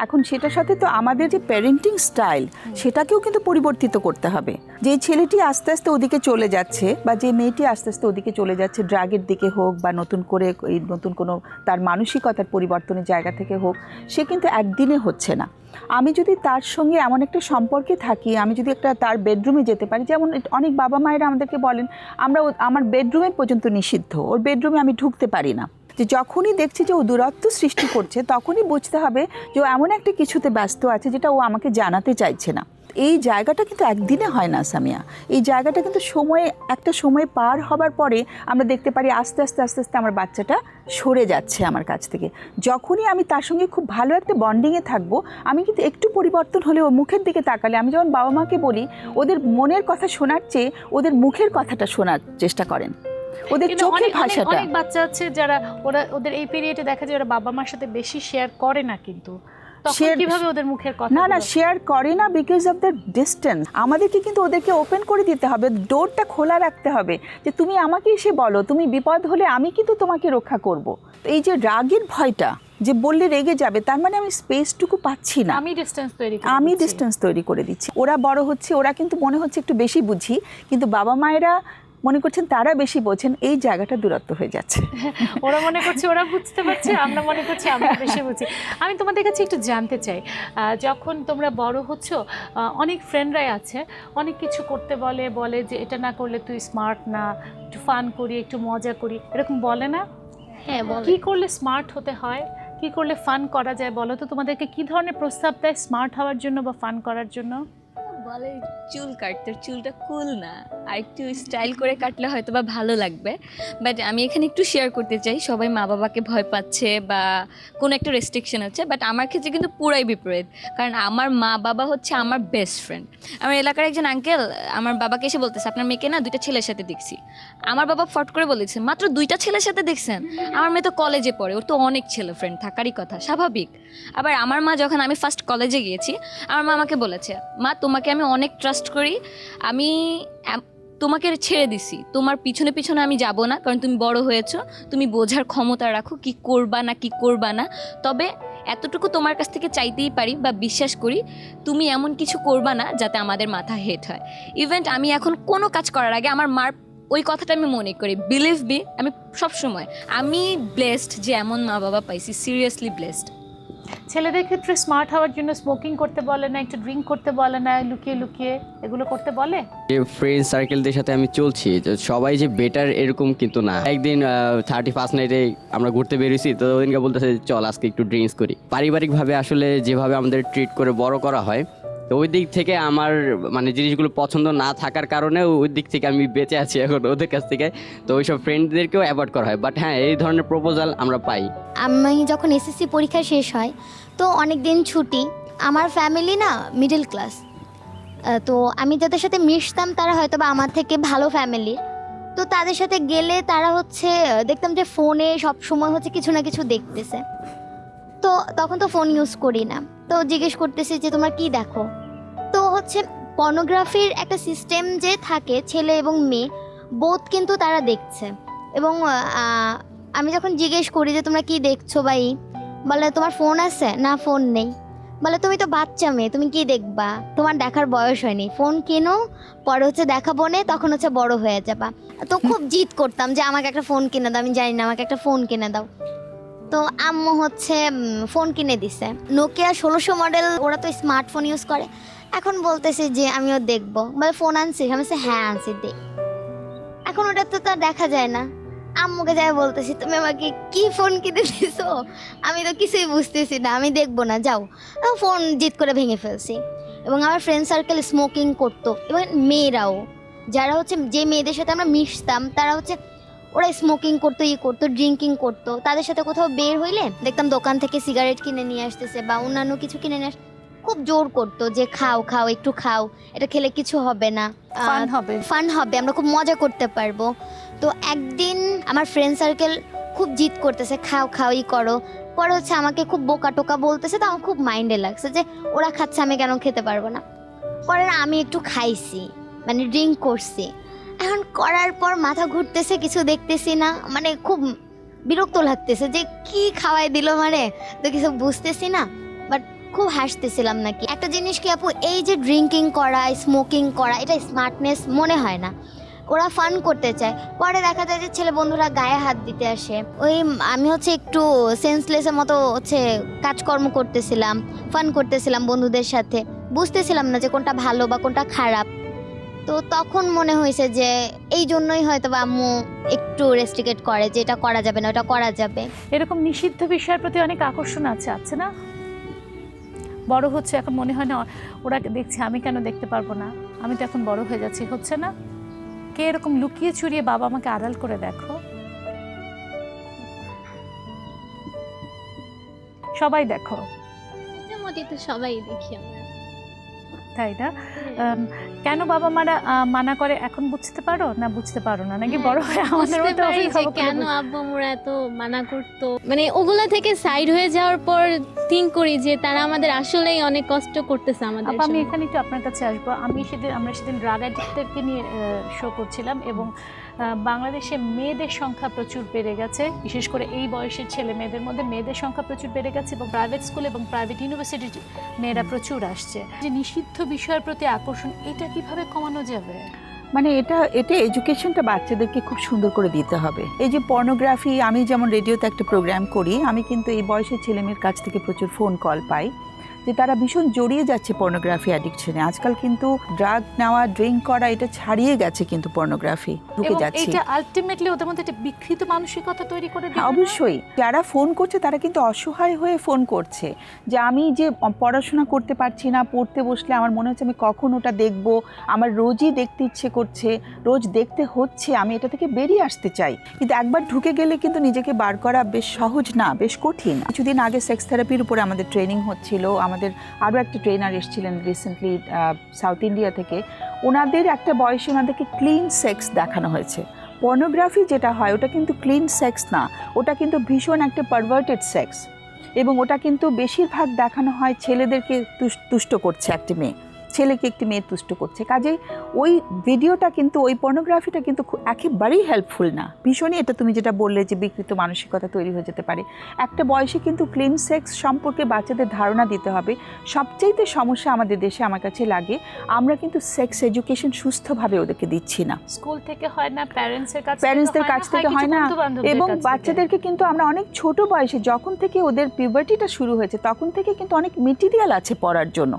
এখন সেটার সাথে তো আমাদের যে প্যারেন্টিং স্টাইল সেটাকেও কিন্তু পরিবর্তিত করতে হবে। যে ছেলেটি আস্তে আস্তে ওদিকে চলে যাচ্ছে বা যে মেয়েটি আস্তে আস্তে ওদিকে চলে যাচ্ছে, ড্রাগের দিকে হোক বা নতুন করে এই নতুন কোনো তার মানসিকতার পরিবর্তনের জায়গা থেকে হোক, সে কিন্তু একদিনে হচ্ছে না। আমি যদি তার সঙ্গে এমন একটা সম্পর্কে থাকি, আমি যদি একটা তার বেডরুমে যেতে পারি, যেমন অনেক বাবা মায়েরা আমাদেরকে বলেন আমার বেডরুমে পর্যন্ত নিষিদ্ধ, ওর বেডরুমে আমি ঢুকতে পারি না। যে যখনই দেখছি যে ও দূরত্ব সৃষ্টি করছে, তখনই বুঝতে হবে যে ও এমন একটা কিছুতে ব্যস্ত আছে যেটা ও আমাকে জানাতে চাইছে না। এই জায়গাটা কিন্তু একদিনে হয় না সামিয়া, এই জায়গাটা কিন্তু একটা সময় পার হবার পরে আমরা দেখতে পারি আস্তে আস্তে আস্তে আস্তে আমার বাচ্চাটা সরে যাচ্ছে আমার কাছ থেকে। যখনই আমি তার সঙ্গে খুব ভালো একটা বন্ডিংয়ে থাকবো, আমি কিন্তু একটু পরিবর্তন হলে ওর মুখের দিকে তাকালে, আমি যেমন বাবা মাকে বলি ওদের মনের কথা শোনার চেয়ে ওদের মুখের কথাটা শোনার চেষ্টা করেন, ওদের কিন্তু চোখের ভাষাটা। অনেক বাচ্চা আছে যারা ওদের এই পিরিয়ডে দেখা যায় ওরা বাবা মার সাথে বেশি শেয়ার করে না, কিন্তু তখন কিভাবে ওদের মুখের কথা? না শেয়ার করে না বিকজ অফ দ্য ডিস্টেন্স। আমাদেরকে কিন্তু ওদেরকে ওপেন করে দিতে হবে, ডোরটা খোলা রাখতে হবে যে তুমি আমাকে এসে বলো, তুমি বিপদ হলে আমি কিন্তু তোমাকে রক্ষা করব। এই যে রাগের ভয়টা, যে বললে রেগে যাবে, তার মানে আমি স্পেসটুকু পাচ্ছি না, আমি ডিস্টেন্স তৈরি করে দিচ্ছি। ওরা বড় হচ্ছে, ওরা কিন্তু মনে হচ্ছে একটু বেশি বুঝি, কিন্তু বাবা মায়েরা মনে করছেন তারা বেশি বোঝেন, এই জায়গাটা দূরত্ব হয়ে যাচ্ছে। ওরা মনে করছে ওরা বুঝতে পারছে, আমরা মনে করছি আমরা বেশি বুঝি। আমি তোমাদের কাছে একটু জানতে চাই, যখন তোমরা বড় হচ্ছ, অনেক ফ্রেন্ডরাই আছে অনেক কিছু করতে বলে যে এটা না করলে তুই স্মার্ট না, একটু ফান করি, একটু মজা করি, এরকম বলে না? হ্যাঁ বলে। কি করলে স্মার্ট হতে হয়, কি করলে ফান করা যায় বলো তো? তোমাদেরকে কি ধরনের প্রস্তাব দেয় স্মার্ট হওয়ার জন্য বা ফান করার জন্য? বলে চুল কাট, তোর চুলটা কুল না, আর একটু স্টাইল করে কাটলে হয়তো বা ভালো লাগবে। বাট আমি এখানে একটু শেয়ার করতে চাই, সবাই মা বাবাকে ভয় পাচ্ছে বা কোনো একটা রেস্ট্রিকশন হচ্ছে, বাট আমার ক্ষেত্রে কিন্তু পুরাই বিপরীত। কারণ আমার মা বাবা হচ্ছে আমার বেস্ট ফ্রেন্ড। আমার এলাকার একজন আঙ্কেল আমার বাবাকে এসে বলতেছে, আপনার মেয়েকে না 2টা ছেলের সাথে দেখছি। আমার বাবা ফট করে বলেছে, মাত্র 2টা ছেলের সাথে দেখছেন? আমার মেয়ে তো কলেজে পড়ে, ওর তো অনেক ছেলে ফ্রেন্ড থাকারই কথা, স্বাভাবিক। আবার আমার মা, যখন আমি ফার্স্ট কলেজে গিয়েছি, আমার মা আমাকে বলেছে, মা তোমাকে আমি অনেক ট্রাস্ট করি, আমি তোমাকে ছেড়ে দিছি, তোমার পিছনে পিছনে আমি যাব না, কারণ তুমি বড় হয়েছো, তুমি বোঝার ক্ষমতা রাখো কি করবা না কি করবা না। তবে এতটুকু তোমার কাছ থেকে চাইতেই পারি বা বিশ্বাস করি, তুমি এমন কিছু করবা না যাতে আমাদের মাথা হেট হয়। ইভেন্ট আমি এখন কোনো কাজ করার আগে আমার মার ওই কথাটা আমি মনে করি, বিলিভ মি, আমি সবসময় আমি ব্লেসড যে এমন মা বাবা পাইছি, সিরিয়াসলি ব্লেসড। ছেলেদের ক্ষেত্রে স্মার্ট হওয়ার জন্য স্মোকিং করতে বলে না, একটু ড্রিঙ্ক করতে বলে না, লুকিয়ে লুকিয়ে এগুলো করতে বলে? যে ফ্রেন্ড সার্কেলদের সাথে আমি চলছি, যে সবাই যে বেটার এরকম কিন্তু না। একদিন 31st নাইটে আমরা ঘুরতে বেরিয়েছি, তো ওদিনকে বলতেছে চল আজকে একটু ড্রিঙ্কস করি। পারিবারিকভাবে আসলে যেভাবে আমাদের ট্রিট করে বড় করা হয়, তো ওই দিক থেকে আমার মানে জিনিসগুলো পছন্দ না থাকার কারণে ওই দিক থেকে আমি বেঁচে আছি এখন ওদের কাছ থেকে। তো ওইসব ফ্রেন্ডদেরকেও অ্যাভয়েড করা হয়। বাট হ্যাঁ, এই ধরনের প্রপোজাল আমরা পাই। আমি যখন এসএসসি পরীক্ষা শেষ হয়, তো অনেক দিন ছুটি, আমার ফ্যামিলি না মিডল ক্লাস, তো আমি যাদের সাথে মিশতাম তারা হয়তো বা আমার থেকে ভালো ফ্যামিলির। তো তাদের সাথে গেলে তারা হচ্ছে দেখতাম যে ফোনে সব সময় হচ্ছে কিছু না কিছু দেখতেছে। তো তখন তো ফোন ইউজ করি না, তো জিজ্ঞেস করতেছি যে তোমরা কি দেখো। তো হচ্ছে পর্নোগ্রাফির একটা সিস্টেম যে থাকে, ছেলে এবং মেয়ে বোথ কিন্তু তারা দেখছে। এবং আমি যখন জিজ্ঞেস করি যে তোমরা কি দেখছো ভাই, বলে তোমার ফোন আছে না, ফোন নেই। বলে তুমি তো বাচ্চা মেয়ে, তুমি কি দেখবা, তোমার দেখার বয়স হয়নি, ফোন কেনো, পরে হচ্ছে দেখাবো না, তখন হচ্ছে বড় হয়ে যাবা। তো খুব জিদ করতাম যে আমাকে একটা ফোন কিনে দাও, আমি জানি না, আমাকে একটা ফোন কিনে দাও। তো আম্মু হচ্ছে ফোন কিনে দিছে, নোকিয়া 1600 মডেল, ওরা তো স্মার্টফোন ইউজ করে। এখন বলতেছে যে আমিও দেখবো, বলে ফোন আনছিস? আমি বলছি হ্যাঁ আনছি, দেখ। এখন ওটা তো তার দেখা যায় না। আম্মুকে যাই বলতেছি, তুমি আমাকে কি ফোন কিনে দিছো, আমি তো কিছুই বুঝতেছি না, আমি দেখবো না, যাও। ফোন জিদ করে ভেঙে ফেলছি। এবং আমার ফ্রেন্ড সার্কেল স্মোকিং করতো, এবং মেয়েরাও যারা হচ্ছে যে মেয়েদের সাথে আমরা মিশতাম তারা হচ্ছে ওরা স্মোকিং করতো, করতো, ড্রিঙ্কিং করতো। তাদের সাথে কোথাও বের হইলে দেখতাম দোকান থেকে সিগারেট কিনে নিয়ে আসতেছে বা অন্যান্য কিছু কিনে নিয়ে খুব জোর করতো যে খাও খাও, একটু খাও, এটা খেলে কিছু হবে না, ফান হবে, আমরা খুব মজা করতে পারবো। তো একদিন আমার ফ্রেন্ড সার্কেল খুব জিদ করতেছে, খাও খাও, করো। পরে হচ্ছে আমাকে খুব বোকা টোকা বলতেছে, তো আমার খুব মাইন্ডে লাগছে যে ওরা খাচ্ছে, আমি কেন খেতে পারবো না। পরে আমি একটু খাইছি, মানে ড্রিঙ্ক করছি। এখন করার পর মাথা ঘুরতেছে, কিছু দেখতেছি না, মানে খুব বিরক্ত লাগতেছে যে কি খাওয়াই দিল, মানে তো কিছু বুঝতেছি না, বাট খুব হাসতেছিলাম নাকি। একটা জিনিস কি আপু, এই যে ড্রিঙ্কিং করা, স্মোকিং করা, এটা স্মার্টনেস মনে হয় না। ওরা ফান করতে চায়, পরে দেখা যায় যে ছেলে বন্ধুরা গায়ে হাত দিতে আসে। আমি একটু সেন্সলেসের মতো কাজকর্ম করতেছিলাম, ফান করতেছিলাম বন্ধুদের সাথে, বুঝতেছিলাম না যে কোনটা ভালো বা কোনটা খারাপ। তো তখন মনে হয়েছে যে এই জন্যই হয়তো বা আম্মু একটু রেস্ট্রিকেট করে যে এটা করা যাবে না, ওটা করা যাবে। এরকম নিষিদ্ধ বিষয়ের প্রতি অনেক আকর্ষণ আছে না? বড় হচ্ছে এখন মনে হয় না ওরা দেখছে, আমি কেন দেখতে পারবো না, আমি তো এখন বড় হয়ে যাচ্ছি, হচ্ছে না? কে এরকম লুকিয়ে চুরিয়ে বাবা আমাকে আড়াল করে দেখো? সবাই দেখো, মোটামুটি তো সবাই দেখি আমরা। তাই না? কেন বাবা মারা মানা করে এখন বুঝতে পারো না? বুঝতে পারো না নাকি বড় হয়ে আমাদের মতো কেন আব্বু আম্মুরা এত মানা করতো, মানে ওগুলা থেকে সাইড হয়ে যাওয়ার পর থিঙ্ক করি যে তারা আমাদের আসলেই অনেক কষ্ট করতেছে আমাদের। আমি এখানে একটু আপনার কাছে আসবো। আমরা সেদিন ড্রাগ অ্যাডিক্টদেরকে নিয়ে শো করছিলাম এবং বাংলাদেশে মেয়েদের সংখ্যা প্রচুর বেড়ে গেছে, বিশেষ করে এই বয়সের ছেলে মেয়েদের মধ্যে মেয়েদের সংখ্যা প্রচুর বেড়ে গেছে এবং প্রাইভেট স্কুল এবং প্রাইভেট ইউনিভার্সিটি মেয়েরা প্রচুর আসছে। যে নিষিদ্ধ বিষয়ের প্রতি আকর্ষণ, এটা কিভাবে কমানো যাবে? মানে এটা এডুকেশনটা বাচ্চাদেরকে খুব সুন্দর করে দিতে হবে। এই যে পর্নোগ্রাফি, আমি যেমন রেডিওতে একটা প্রোগ্রাম করি, আমি কিন্তু এই বয়সের ছেলেমেয়ের কাছ থেকে প্রচুর ফোন কল পাই যে তারা ভীষণ জড়িয়ে যাচ্ছে পর্নোগ্রাফি অ্যাডিকশনে। আজকাল কিন্তু ড্রাগ নেওয়া, ড্রিঙ্ক করা এটা ছাড়িয়ে গেছে, কিন্তু পর্নোগ্রাফি ঢুকে যাচ্ছে। এটা আলটিমেটলি ওদের মধ্যে একটা বিকৃত মানসিকতা তৈরি করে দিবে। অবশ্যই যারা ফোন করছে তারা কিন্তু অসহায় হয়ে ফোন করছে যে আমি যে পড়াশোনা করতে পারছি না, পড়তে বসলে আমার মনে হচ্ছে আমি কখন ওটা দেখব, আমার রোজই দেখতে ইচ্ছে করছে, রোজ দেখতে হচ্ছে, আমি এটা থেকে বেরিয়ে আসতে চাই। কিন্তু একবার ঢুকে গেলে কিন্তু নিজেকে বার করা বেশ সহজ না, বেশ কঠিন। কিছুদিন আগে সেক্স থেরাপির উপরে আমাদের ট্রেনিং হচ্ছিল, আমাদের আরও একটা ট্রেনার এসেছিলেন রিসেন্টলি সাউথ ইন্ডিয়া থেকে। ওনাদের একটা বয়সে ওনাদেরকে ক্লিন সেক্স দেখানো হয়েছে। পর্নোগ্রাফি যেটা হয় ওটা কিন্তু ক্লিন সেক্স না, ওটা কিন্তু ভীষণ একটা পারভার্টেড সেক্স, এবং ওটা কিন্তু বেশিরভাগ দেখানো হয় ছেলেদেরকে তুষ্ট করছে একটা মেয়ে, ছেলেকে একটি মেয়ে তুষ্ট করছে। কাজেই ওই ভিডিওটা কিন্তু, ওই পর্নোগ্রাফিটা কিন্তু একেবারেই হেল্পফুল না, ভীষণই। এটা তুমি যেটা বললে যে বিকৃত মানসিকতা তৈরি হয়ে যেতে পারে। একটা বয়সে কিন্তু ক্লিন সেক্স সম্পর্কে বাচ্চাদের ধারণা দিতে হবে। সবচাইতে সমস্যা আমাদের দেশে আমার কাছে লাগে, আমরা কিন্তু সেক্স এডুকেশন সুস্থভাবে ওদেরকে দিচ্ছি না। স্কুল থেকে হয় না, প্যারেন্টসদের কাছ থেকে হয় না, এবং বাচ্চাদেরকে কিন্তু আমরা অনেক ছোট বয়সে, যখন থেকে ওদের পিউবার্টিটা শুরু হয়েছে তখন থেকে কিন্তু অনেক মেটেরিয়াল আছে পড়ার জন্য,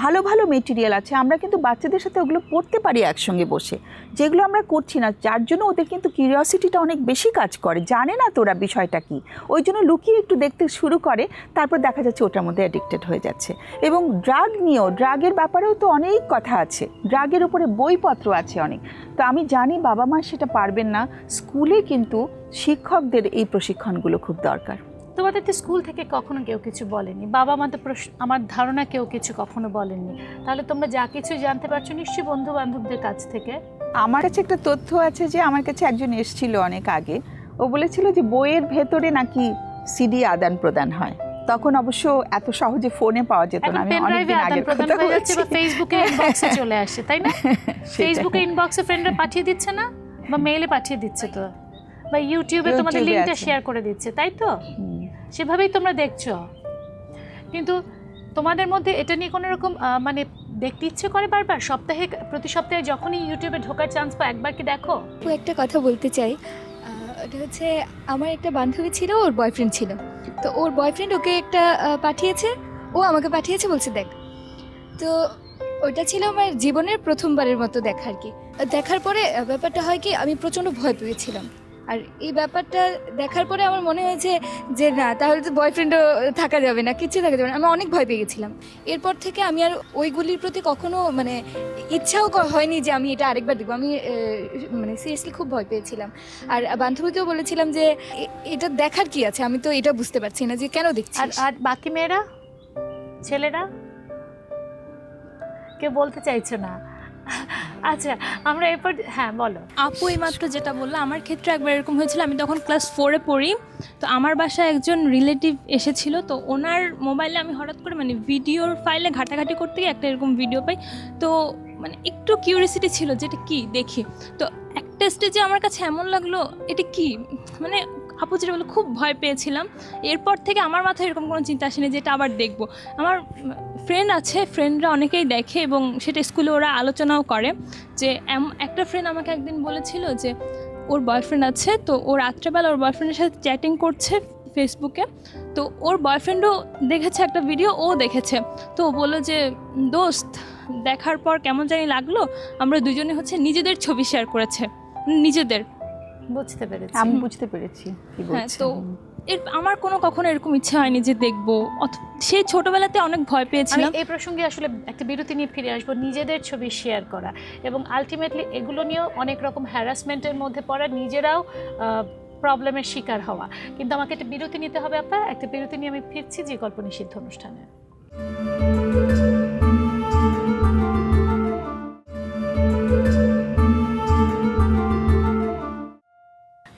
ভালো ভালো মেটেরিয়াল আছে, আমরা কিন্তু বাচ্চাদের সাথে ওগুলো পড়তে পারি একসঙ্গে বসে, যেগুলো আমরা করছি না। যার জন্য ওদের কিন্তু কিউরিওসিটিটা অনেক বেশি কাজ করে, জানে না তো ওরা বিষয়টা কি, ওই জন্য লুকিয়ে একটু দেখতে শুরু করে, তারপর দেখা যাচ্ছে ওটার মধ্যে অ্যাডিক্টেড হয়ে যাচ্ছে। এবং ড্রাগ নিয়েও, ড্রাগের ব্যাপারেও তো অনেক কথা আছে, ড্রাগের উপরে বইপত্র আছে অনেক। তো আমি জানি বাবা মা সেটা পারবেন না, স্কুলে কিন্তু শিক্ষকদের এই প্রশিক্ষণগুলো খুব দরকার। তোমাদের তো স্কুল থেকে কখনো কেউ কিছু বলেনি, বাবা মা তো আমার ধারণা কেউ কিছু কখনো বলেননি, তাহলে তোমরা যা কিছু জানতে পারছো নিশ্চয়ই বন্ধু বান্ধবদের কাছ থেকে। আমার কাছে একটা তথ্য আছে যে আমার কাছে একজন এসেছিল অনেক আগে, ও বলেছিল যে বইয়ের ভেতরে নাকি সিডি আদান প্রদান হয়। তখন অবশ্য এত সহজে ফোনে পাওয়া যেত না, আমি অনেকদিন আগে কথা বলছি। ফেসবুকে ইনবক্সে চলে আসছে, তাই না? ফেসবুকে ইনবক্সে ফ্রেন্ডরা পাঠিয়ে দিচ্ছে না, বা মেইলে পাঠিয়ে দিচ্ছে, তো বা ইউটিউবে তোমাদের লিংকটা শেয়ার করে দিচ্ছে, তাই তো? সেভাবেই তোমরা দেখছো, কিন্তু তোমাদের মধ্যে এটা নিয়ে কোনো রকম মানে দেখতে ইচ্ছে করে বারবার, প্রতি সপ্তাহে যখনই ইউটিউবে ঢোকার চান্স পাও একবার কি দেখো? একটা কথা বলতে চাই, এটা হচ্ছে আমার একটা বান্ধবী ছিল, ওর বয়ফ্রেন্ড ছিল, তো ওর বয়ফ্রেন্ড ওকে একটা পাঠিয়েছে, ও আমাকে পাঠিয়েছে, বলছে দেখ। তো ওটা ছিল আমার জীবনের প্রথমবারের মতো দেখা আর কি। দেখার পরে ব্যাপারটা হয় কি, আমি প্রচণ্ড ভয় পেয়েছিলাম, আর এই ব্যাপারটা দেখার পরে আমার মনে হয়েছে যে না, তাহলে তো বয়ফ্রেন্ডও থাকা যাবে না, কিচ্ছু থাকা যাবে না, আমি অনেক ভয় পেয়ে গেছিলাম। এরপর থেকে আমি আর ওইগুলির প্রতি কখনো মানে ইচ্ছাও হয়নি যে আমি এটা আরেকবার দেখবো। আমি মানে সিরিয়াসলি খুব ভয় পেয়েছিলাম, আর বান্ধবীকেও বলেছিলাম যে এটা দেখার কি আছে, আমি তো এটা বুঝতে পারছি না যে কেন দেখছি। আর বাকি মেয়েরা, ছেলেরা কেউ বলতে চাইছো না? আচ্ছা আমরা এরপর হ্যাঁ বলো। আপু এইমাত্র যেটা বললো, আমার ক্ষেত্রে একবার এরকম হয়েছিল, আমি তখন ক্লাস 4-এ পড়ি। তো আমার বাসায় একজন রিলেটিভ এসেছিল, তো ওনার মোবাইলে আমি হঠাৎ করে মানে ভিডিওর ফাইলে ঘাটাঘাটি করতে গিয়ে একটা এরকম ভিডিও পাই। তো মানে একটু কিউরিয়াসিটি ছিল যে এটা কী দেখি। তো একটা স্টেজে আমার কাছে এমন লাগলো এটা কি, মানে আপু যেটা বললো খুব ভয় পেয়েছিলাম। এরপর থেকে আমার মাথায় এরকম কোনো চিন্তা আসেনি যে এটা আবার দেখবো। আমার ফ্রেন্ড আছে, ফ্রেন্ডরা অনেকেই দেখে এবং সেটা স্কুলে ওরা আলোচনাও করে। যে একটা ফ্রেন্ড আমাকে একদিন বলেছিল যে ওর বয়ফ্রেন্ড আছে, তো ও রাত্রেবেলা ওর বয়ফ্রেন্ডের সাথে চ্যাটিং করছে ফেসবুকে। তো ওর বয়ফ্রেন্ডও দেখেছে একটা ভিডিও, ও দেখেছে। তো ও বললো যে দোস্ত দেখার পর কেমন জানি লাগলো, আমরা দুজনে হচ্ছে নিজেদের ছবি শেয়ার করেছে, নিজেদের। বুঝতে পেরেছি। আমি বুঝতে পেরেছি কি হ্যাঁ, বলছেন। তো আমার কখনো এরকম ইচ্ছা হয়নি যে দেখবো। সেই ছোটবেলাতে অনেক ভয় আমি পেয়েছিলাম। এই প্রসঙ্গে আসলে একটা বিরতি নিয়ে ফিরে আসবো, নিজেদের ছবি শেয়ার করা এবং আলটিমেটলি এগুলো নিয়েও অনেক রকম হ্যারাসমেন্টের মধ্যে পড়া, নিজেরাও প্রবলেমের শিকার হওয়া। কিন্তু আমাকে একটা বিরতি নিতে হবে আপা, একটা বিরতি নিয়ে আমি ফিরছি যে গল্প নিষিদ্ধ অনুষ্ঠানে।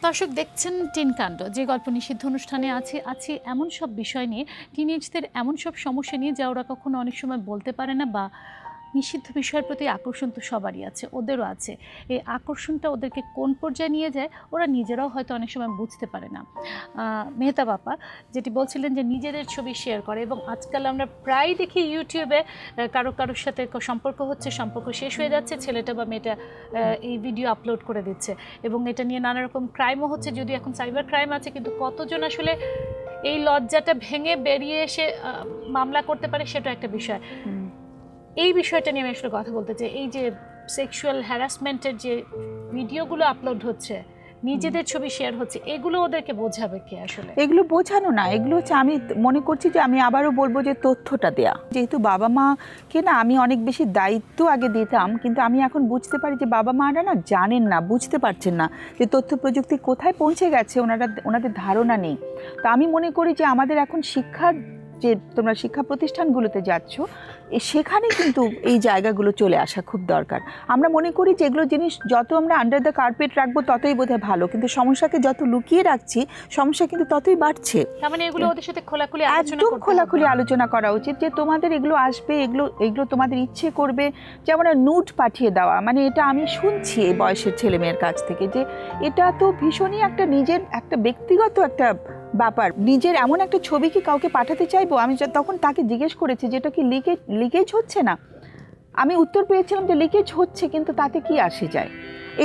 দর্শক দেখছেন টিন কাণ্ড, যে গল্প নিষিদ্ধ অনুষ্ঠানে আছি এমন সব বিষয় নিয়ে, টিনেজদের এমন সব সমস্যা নিয়ে যা ওরা কখনো অনেক সময় বলতে পারে না, বা নিষিদ্ধ বিষয়ের প্রতি আকর্ষণ তো সবারই আছে, ওদেরও আছে। এই আকর্ষণটা ওদেরকে কোন পর্যায়ে নিয়ে যায় ওরা নিজেরাও হয়তো অনেক সময় বুঝতে পারে না। মেহতা বাপা যেটি বলছিলেন যে নিজেদের ছবি শেয়ার করে, এবং আজকাল আমরা প্রায় দেখি ইউটিউবে কারোর সাথে সম্পর্ক হচ্ছে, সম্পর্ক শেষ হয়ে যাচ্ছে, ছেলেটা বা মেয়েটা এই ভিডিও আপলোড করে দিচ্ছে, এবং এটা নিয়ে নানা রকম ক্রাইমও হচ্ছে। যদিও এখন সাইবার ক্রাইম আছে, কিন্তু কতজন আসলে এই লজ্জাটা ভেঙে বেরিয়ে এসে মামলা করতে পারে সেটা একটা বিষয়। এই বিষয়টা নিয়ে আমি আসলে কথা বলতে চাই। এই যে সেক্সুয়াল হ্যারাসমেন্টের যে ভিডিওগুলো আপলোড হচ্ছে, নিজেদের ছবি শেয়ার হচ্ছে, এগুলো ওদেরকে বোঝাবে কি আসলে? এগুলো বোঝানো না, এগুলো হচ্ছে, আমি মনে করছি যে আমি আবারও বলবো যে তথ্যটা দেয়া। যেহেতু বাবা মাকে না আমি অনেক বেশি দায়িত্ব আগে দিতাম, কিন্তু আমি এখন বুঝতে পারি যে বাবা মারা না জানেন না, বুঝতে পারছেন না যে তথ্য প্রযুক্তি কোথায় পৌঁছে গেছে, ওনাদের ধারণা নেই। তো আমি মনে করি যে আমাদের এখন শিক্ষার যে তোমরা শিক্ষা প্রতিষ্ঠানগুলোতে যাচ্ছ, সেখানে কিন্তু এই জায়গাগুলো চলে আসা খুব দরকার। আমরা মনে করি যে এগুলো জিনিস যত আমরা আন্ডার দ্য কার্পেট রাখবো ততই বোধহয় ভালো, কিন্তু সমস্যাকে যত লুকিয়ে রাখছি সমস্যা কিন্তু ততই বাড়ছে। তার মানে এগুলো ওদের সাথে খোলাখুলি আলোচনা একদম করতে খোলাখুলি হবে। আলোচনা করা উচিত যে তোমাদের এগুলো আসবে, এগুলো তোমাদের ইচ্ছে করবে। যেমন নুট পাঠিয়ে দেওয়া, মানে এটা আমি শুনছি এই বয়সের ছেলে মেয়ের কাছ থেকে, যে এটা তো ভীষণই একটা নিজের একটা ব্যক্তিগত একটা ব্যাপার। নিজের এমন একটা ছবি কি কাউকে পাঠাতে চাইবো? আমি তখন তাকে জিজ্ঞেস করেছি যে এটা কি লিকেজ হচ্ছে না? আমি উত্তর পেয়েছিলাম যে লিকেজ হচ্ছে, কিন্তু তাতে কি আসে যায়?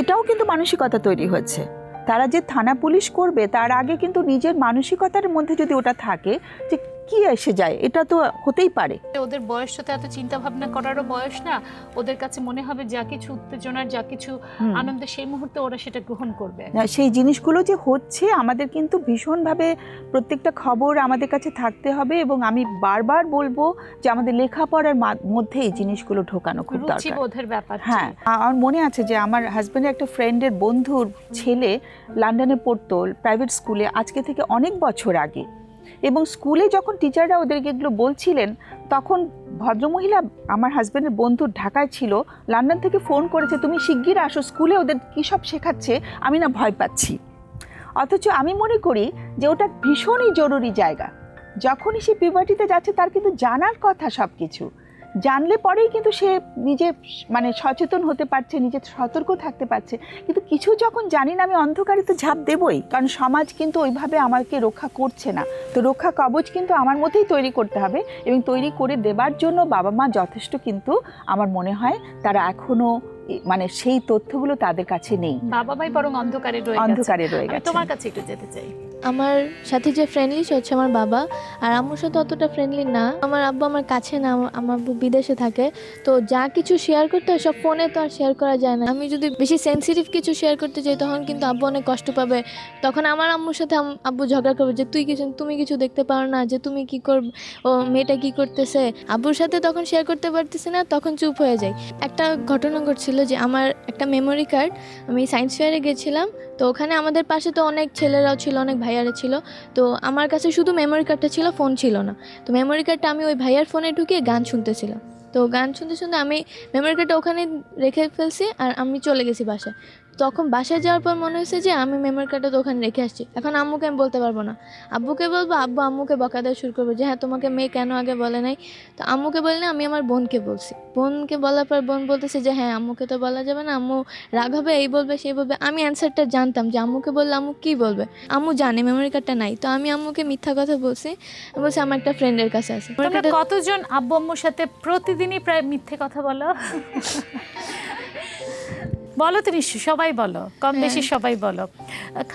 এটাও কিন্তু মানসিকতা তৈরি হচ্ছে। তারা যে থানা পুলিশ করবে তার আগে কিন্তু নিজের মানসিকতার মধ্যে যদি ওটা থাকে যে কি এসে যায়, এটা তো হতেই পারে। ওদের বয়সটা তো এত চিন্তা ভাবনা করারও বয়স না। ওদের কাছে মনে হবে যা কিছু উত্তেজনার, যা কিছু আনন্দের, সেই মুহূর্তে ওরা সেটা গ্রহণ করবে। সেই জিনিসগুলো যে হচ্ছে, আমাদের কিন্তু ভীষণভাবে প্রত্যেকটা খবর আমাদের কাছে থাকতে হবে, এবং আমি বারবার বলবো যে আমাদের লেখাপড়ার মধ্যে এই জিনিসগুলো ঢোকানো খুব দরকার। রুচিবোধের ব্যাপার। হ্যাঁ, আমার মনে আছে যে আমার হাজব্যান্ডের একটা ফ্রেন্ডের বন্ধুর ছেলে লন্ডনে পড়তো প্রাইভেট স্কুলে, আজকে থেকে অনেক বছর আগে, এবং স্কুলে যখন টিচাররা ওদেরকে এগুলো বলছিলেন, তখন ভদ্রমহিলা আমার হাজব্যান্ডের বন্ধু ঢাকায় ছিল, লন্ডন থেকে ফোন করেছে, তুমি শিগগির আসো, স্কুলে ওদের কী সব শেখাচ্ছে, আমি না ভয় পাচ্ছি। অথচ আমি মনে করি যে ওটা ভীষণই জরুরি জায়গা। যখনই সে পিউবার্টিতে যাচ্ছে তার কিন্তু জানার কথা, সব কিছু জানলে পরেই কিন্তু সে নিজে মানে সচেতন হতে পারছে, নিজে সতর্ক থাকতে পারছে। কিন্তু কিছু যখন জানি না, আমি অন্ধকারে তো ঝাঁপ দেবই, কারণ সমাজ কিন্তু ওইভাবে আমাকে রক্ষা করছে না। তো রক্ষা কবচ কিন্তু আমার মধ্যেই তৈরি করতে হবে, এবং তৈরি করে দেবার জন্য বাবা মা যথেষ্ট, কিন্তু আমার মনে হয় তারা এখনো মানে সেই তথ্যগুলো তাদের কাছে নেই। বাবা মাই বরং অন্ধকারে রয়ে গেছে। তোমার কাছে একটু যেতে চাই। আমার সাথে যে ফ্রেন্ডলি সে হচ্ছে আমার বাবা, আর আম্মুর সাথে অতটা ফ্রেন্ডলি না। আমার আব্বু আমার কাছে না, আমার আব্বু বিদেশে থাকে, তো যা কিছু শেয়ার করতে হয় সব ফোনে তো আর শেয়ার করা যায় না। আমি যদি বেশি সেন্সিটিভ কিছু শেয়ার করতে চাই তখন কিন্তু আব্বু অনেক কষ্ট পাবে। তখন আমার আম্মুর সাথে আব্বু ঝগড়া করবে যে তুমি কিছু দেখতে পারো না, যে তুমি কি করবে, ও মেয়েটা কি করতেছে। আব্বুর সাথে তখন শেয়ার করতে পারতেছি না, তখন চুপ হয়ে যাই। একটা ঘটনা ঘটছিল যে আমার একটা মেমোরি কার্ড, আমি সায়েন্স ফেয়ারে গেছিলাম, তো ওখানে আমাদের পাশে তো অনেক ছেলেরাও ছিল, অনেক ভাইয়ারা ছিল। তো আমার কাছে শুধু মেমোরি কার্ডটা ছিল, ফোন ছিল না। তো মেমোরি কার্ডটা আমি ওই ভাইয়ার ফোনে ঢুকিয়ে গান শুনতেছিলাম। তো গান শুনতে শুনতে আমি মেমোরি কার্ডটা ওখানে রেখে ফেলছি আর আমি চলে গেছি বাসায়। তখন বাসায় যাওয়ার পর মনে হয়েছে যে আমি মেমোরি কার্ডটা তো ওখানে রেখে আসছি, এখন আম্মুকে আমি বলতে পারবো না। আব্বুকে বলবো, আব্বু আম্মুকে বকা দেওয়া শুরু করবো যে হ্যাঁ তোমাকে মেয়ে কেন আগে বলে নাই। তো আম্মুকে বলি না, আমি আমার বোনকে বলছি। বোনকে বলার পর বোন বলতেছে যে হ্যাঁ আম্মুকে তো বলা যাবে না, আম্মু রাগ হবে, এই বলবে সেই বলবে। আমি অ্যান্সারটা জানতাম যে আম্মুকে বললে আম্মু কী বলবে, আম্মু জানে মেমোরি কার্ডটা নাই। তো আমি আম্মুকে মিথ্যা কথা বলছি, বলছি আমার একটা ফ্রেন্ডের কাছে আছে। তোমরা কতজন আব্বু আম্মুর সাথে প্রতিদিনই প্রায় মিথ্যে কথা বলো? বলো তো নিশ্চয়ই, সবাই বলো, কম বেশি সবাই বলো।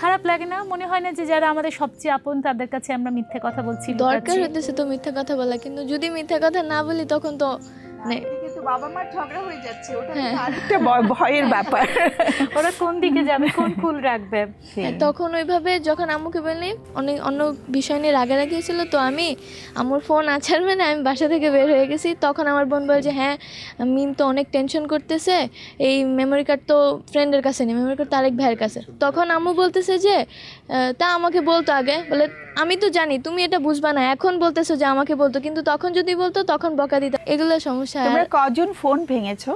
খারাপ লাগে না? মনে হয় না যে যারা আমাদের সবচেয়ে আপন তাদের কাছে আমরা মিথ্যে কথা বলছি? দরকার হতেছে তো মিথ্যা কথা বলা, কিন্তু যদি মিথ্যা কথা না বলি তখন তো মানে কিন্তু বাবা মার ঝগড়া হয়ে যাচ্ছে, ওটা হ্যাঁ। আরেকটা ভয়ের ব্যাপার। ওরা কোন দিকে যাবে, কোন ফুল রাখবে? তখন ওইভাবে যখন আম্মুকে বললি অনেক অন্য বিষয় নিয়ে রাগারাগি হয়েছিল, তো আমি আম্মুর ফোন আছাড় মানে আমি বাসা থেকে বের হয়ে গেছি। তখন আমার বোন বলে যে হ্যাঁ মিম তো অনেক টেনশন করতেছে, এই মেমোরি কার্ড তো ফ্রেন্ডের কাছে নেই, মেমোরি কার্ড তারেক ভাইয়ের কাছে। তখন আম্মু বলতেছে যে তা আমাকে বলতো আগে, বলে আমি তো জানি তুমি এটা বুঝবা না, এখন বলতেছো যে আমাকে বলতো, কিন্তু তখন যদি বলতো তখন বকা দিত। এগুলো সমস্যা। তোমরা কজন ফোন ভেঙেছো?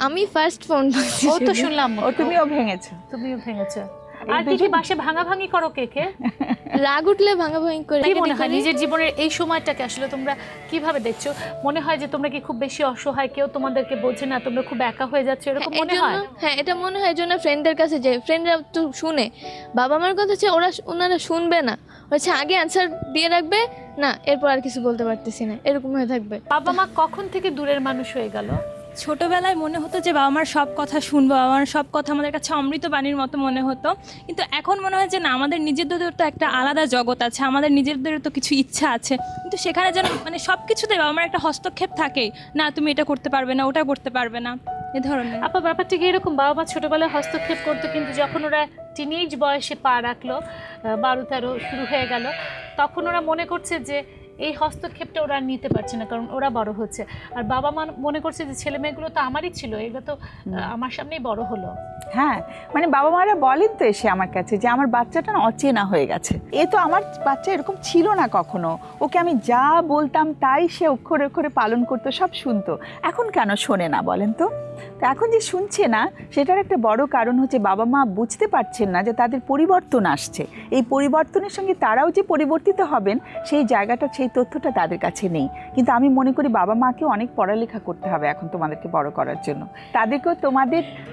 আমি ফার্স্ট ফোন বলছি। ও তো শুনলাম, ও তুমিও ভেঙেছো? তুমিও ভেঙেছো। আর কি কি বাসে ভাঙাভাঙি করো কে কে? রাগ উঠলে ভাঙাভাঙি করে। কি মনে হয় নিজের জীবনের এই সময়টাকে আসলে তোমরা কিভাবে দেখছো? মনে হয় যে তোমরা কি খুব বেশি অসহায়, কেউ তোমাদেরকে বোঝে না, তোমরা খুব একা হয়ে যাচ্ছে, এরকম মনে হয়? হ্যাঁ এটা মনে হয়, জন্য ফ্রেন্ডদের কাছে যে ফ্রেন্ডরা তো শুনে, বাবা মার কথা হচ্ছে ওনারা শুনবে না, হচ্ছে আগে অ্যান্সার দিয়ে রাখবে না, এরপর আর কিছু বলতে পারতেছি না, এরকম হয়ে থাকবে। বাবা মা কখন থেকে দূরের মানুষ হয়ে গেল? ছোটোবেলায় মনে হতো যে বাবা মার সব কথা শুনবো, বাবা মার সব কথা আমাদের কাছে অমৃত বাণীর মতো মনে হতো, কিন্তু এখন মনে হয় যে না, আমাদের নিজেদের তো একটা আলাদা জগৎ আছে, আমাদের নিজেদের তো কিছু ইচ্ছা আছে, কিন্তু সেখানে যেন মানে সব কিছুতে বাবা মার একটা হস্তক্ষেপ থাকেই, না তুমি এটা করতে পারবে না, ওটা করতে পারবে না, এ ধরনের। আপা ব্যাপারটা কি এরকম, বাবা মা ছোটবেলায় হস্তক্ষেপ করতো, কিন্তু যখন ওরা টিনেজ বয়সে পা রাখলো, 12-13 শুরু হয়ে গেল, তখন ওরা মনে করছে যে এই হস্তক্ষেপটা ওরা নিতে পারছে না, কারণ ওরা বড় হচ্ছে। আর বাবা মা মনে করছে যে ছেলে মেয়েগুলো তো আমারই ছিল, এগুলো তো আমার সামনেই বড় হলো। হ্যাঁ, মানে বাবা মারা বলেন তো এসে আমার কাছে যে আমার বাচ্চাটা না অচেনা হয়ে গেছে, এ তো আমার বাচ্চা এরকম ছিল না কখনো, ওকে আমি যা বলতাম তাই সে অক্ষরে অক্ষরে পালন করতো, সব শুনতো, এখন কেন শোনে না বলেন তো? তো এখন যে শুনছে না সেটার একটা বড় কারণ হচ্ছে বাবা মা বুঝতে পারছেন না যে তাদের পরিবর্তন আসছে, এই পরিবর্তনের সঙ্গে তারাও যে পরিবর্তিত হবেন সেই জায়গাটা, সেই তথ্যটা তাদের কাছে নেই। কিন্তু আমি মনে করি বাবা মাকেও অনেক পড়ালেখা করতে হবে এখন তোমাদেরকে বড় করার জন্য, তাদেরকেও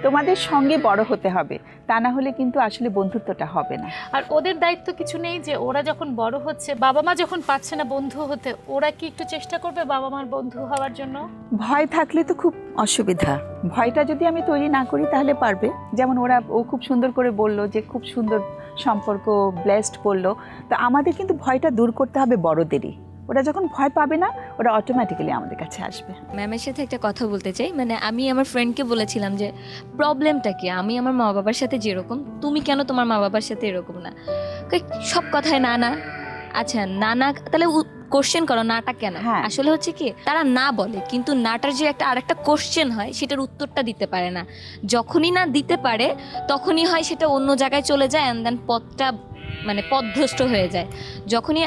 তোমাদের সঙ্গে বড় হতে হবে, তা না হলে কিন্তু আসলে বন্ধুত্বটা হবে না। আর ওদের দায়িত্ব কিছু নেই যে ওরা যখন বড় হচ্ছে, বাবা মা যখন পাচ্ছে না বন্ধু হতে, ওরা কি একটু চেষ্টা করবে বাবা মার বন্ধু হওয়ার জন্য? ভয় থাকলে তো খুব অসুবিধা, ভয়টা যদি আমি তৈরি না করি তাহলে পারবে। যেমন ও খুব সুন্দর করে বললো যে খুব সুন্দর সম্পর্ক ব্লেসড করলো, তো আমাদের কিন্তু ভয়টা দূর করতে হবে বড়দেরই। ওরা যখন ভয় পাবে না, ওরা অটোমেটিক্যালি আমাদের কাছে আসবে। ম্যামের সাথে একটা কথা বলতে চাই, মানে আমি আমার ফ্রেন্ডকে বলেছিলাম যে প্রবলেমটা কি, আমি আমার মা বাবার সাথে যেরকম, তুমি কেন তোমার মা বাবার সাথে এরকম না? সব কথায় না না, আচ্ছা না না, তাহলে কোশ্চেন করো নাটা কেন। আসলে হচ্ছে কি, তারা না বলে, কিন্তু নাটার যে একটা আরেকটা কোশ্চেন হয় সেটার উত্তরটা দিতে পারে না। যখনই না দিতে পারে তখনই হয় সেটা অন্য জায়গায় চলে যায়, অ্যান্ড দেন পথটা মানে পথভ্রষ্ট হয়ে যায়। যখনই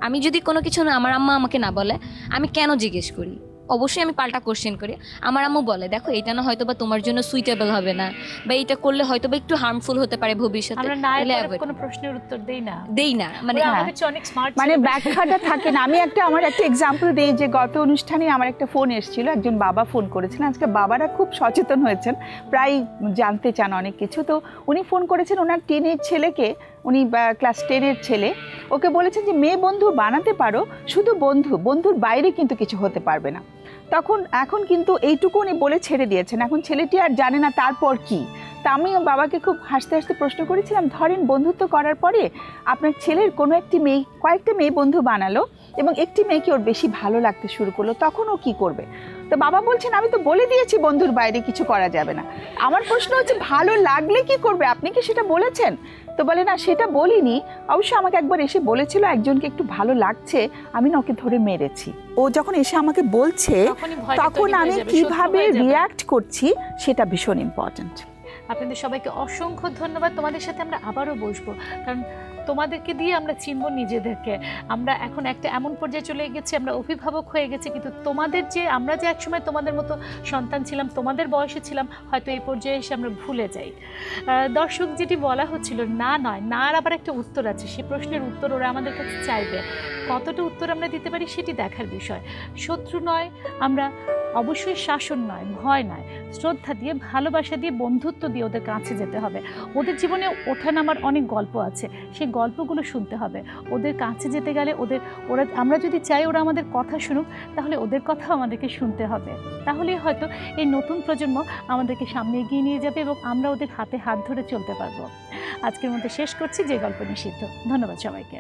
আমি যদি কোনো কিছু না, আমার আম্মা আমাকে না বলে, আমি কেন জিজ্ঞেস করি, অবশ্যই আমি পাল্টা কোশ্চেন করি। আমার আম্মু বলে দেখো এটা না হয়তো বা তোমার জন্য সুইটেবল হবে না, বা এটা করলে হয়তো বা একটু হার্মফুল হতে পারে ভবিষ্যতে, আমরা না কোনো প্রশ্নের উত্তর দেই না, মানে আমাদের চেয়ে অনেক স্মার্ট, মানে ব্যাখ্যাটা থাকে না। আমি আমার একটা এক্সাম্পল দিই, যে গত অনুষ্ঠানে আমার একটা ফোন এসেছিল, একজন বাবা ফোন করেছিলেন। আজকে বাবারা খুব সচেতন হয়েছেন, প্রায় জানতে চান অনেক কিছু। তো উনি ফোন করেছেন ওনার টিনের ছেলেকে, উনি ক্লাস 10-এর ছেলে, ওকে বলেছেন যে মেয়ে বন্ধু বানাতে পারো, শুধু বন্ধুর বাইরে কিন্তু কিছু হতে পারবে না। এখন কিন্তু এইটুকু উনি বলে ছেড়ে দিয়েছেন, এখন ছেলেটি আর জানে না তারপর কি। তা আমি বাবাকে খুব হাসতে হাসতে প্রশ্ন করেছিলাম, ধরেন বন্ধুত্ব করার পরে আপনার ছেলের কয়েকটা মেয়ে বন্ধু বানালো এবং একটি মেয়েকে ওর বেশি ভালো লাগতে শুরু করলো, তখন ও কি করবে? তো বাবা বলছেন আমি তো বলে দিয়েছি বন্ধুর বাইরে কিছু করা যাবে না। আমার প্রশ্ন হচ্ছে ভালো লাগলে কি করবে, আপনি কি সেটা বলেছেন? তো বলে না সেটা বলিনি, অবশ্য আমাকে একবার এসে বলেছিল একজনকে একটু ভালো লাগছে, আমি না ওকে ধরে মেরেছি। ও যখন এসে আমাকে বলছে তখন আমি কিভাবে রিঅ্যাক্ট করছি সেটা ভীষণ ইম্পর্ট্যান্ট। আপনাদের সবাইকে অসংখ্য ধন্যবাদ, তোমাদের সাথে আমরা আবারও বসবো, কারণ তোমাদেরকে দিয়ে আমরা চিনব নিজেদেরকে। আমরা এখন একটা এমন পর্যায়ে চলে গেছি, আমরা অভিভাবক হয়ে গেছি, কিন্তু তোমাদের যে আমরা যে একসময় তোমাদের মতো সন্তান ছিলাম, তোমাদের বয়সে ছিলাম, হয়তো এই পর্যায়ে এসে আমরা ভুলে যাই। দর্শক যেটি বলা হচ্ছিল, না নয়, না আর আবার একটা উত্তর আছে, সে প্রশ্নের উত্তর ওরা আমাদের কাছে চাইবে, কতটা উত্তর আমরা দিতে পারি সেটি দেখার বিষয়। শত্রু নয় আমরা, অবশ্যই শাসন নয়, ভয় নয়, শ্রদ্ধা দিয়ে, ভালোবাসা দিয়ে, বন্ধুত্ব দিয়ে ওদের কাছে যেতে হবে। ওদের জীবনে ওঠানামার অনেক গল্প আছে, সেই গল্পগুলো শুনতে হবে। ওদের কাছে যেতে গেলে আমরা যদি চাই ওরা আমাদের কথা শুনুক, তাহলে ওদের কথা আমাদেরকে শুনতে হবে। তাহলেই হয়তো এই নতুন প্রজন্ম আমাদেরকে সামনে এগিয়ে নিয়ে যাবে এবং আমরা ওদের হাতে হাত ধরে চলতে পারবো। আজকের মধ্যে শেষ করছি যে গল্প নিষিদ্ধ। ধন্যবাদ সবাইকে।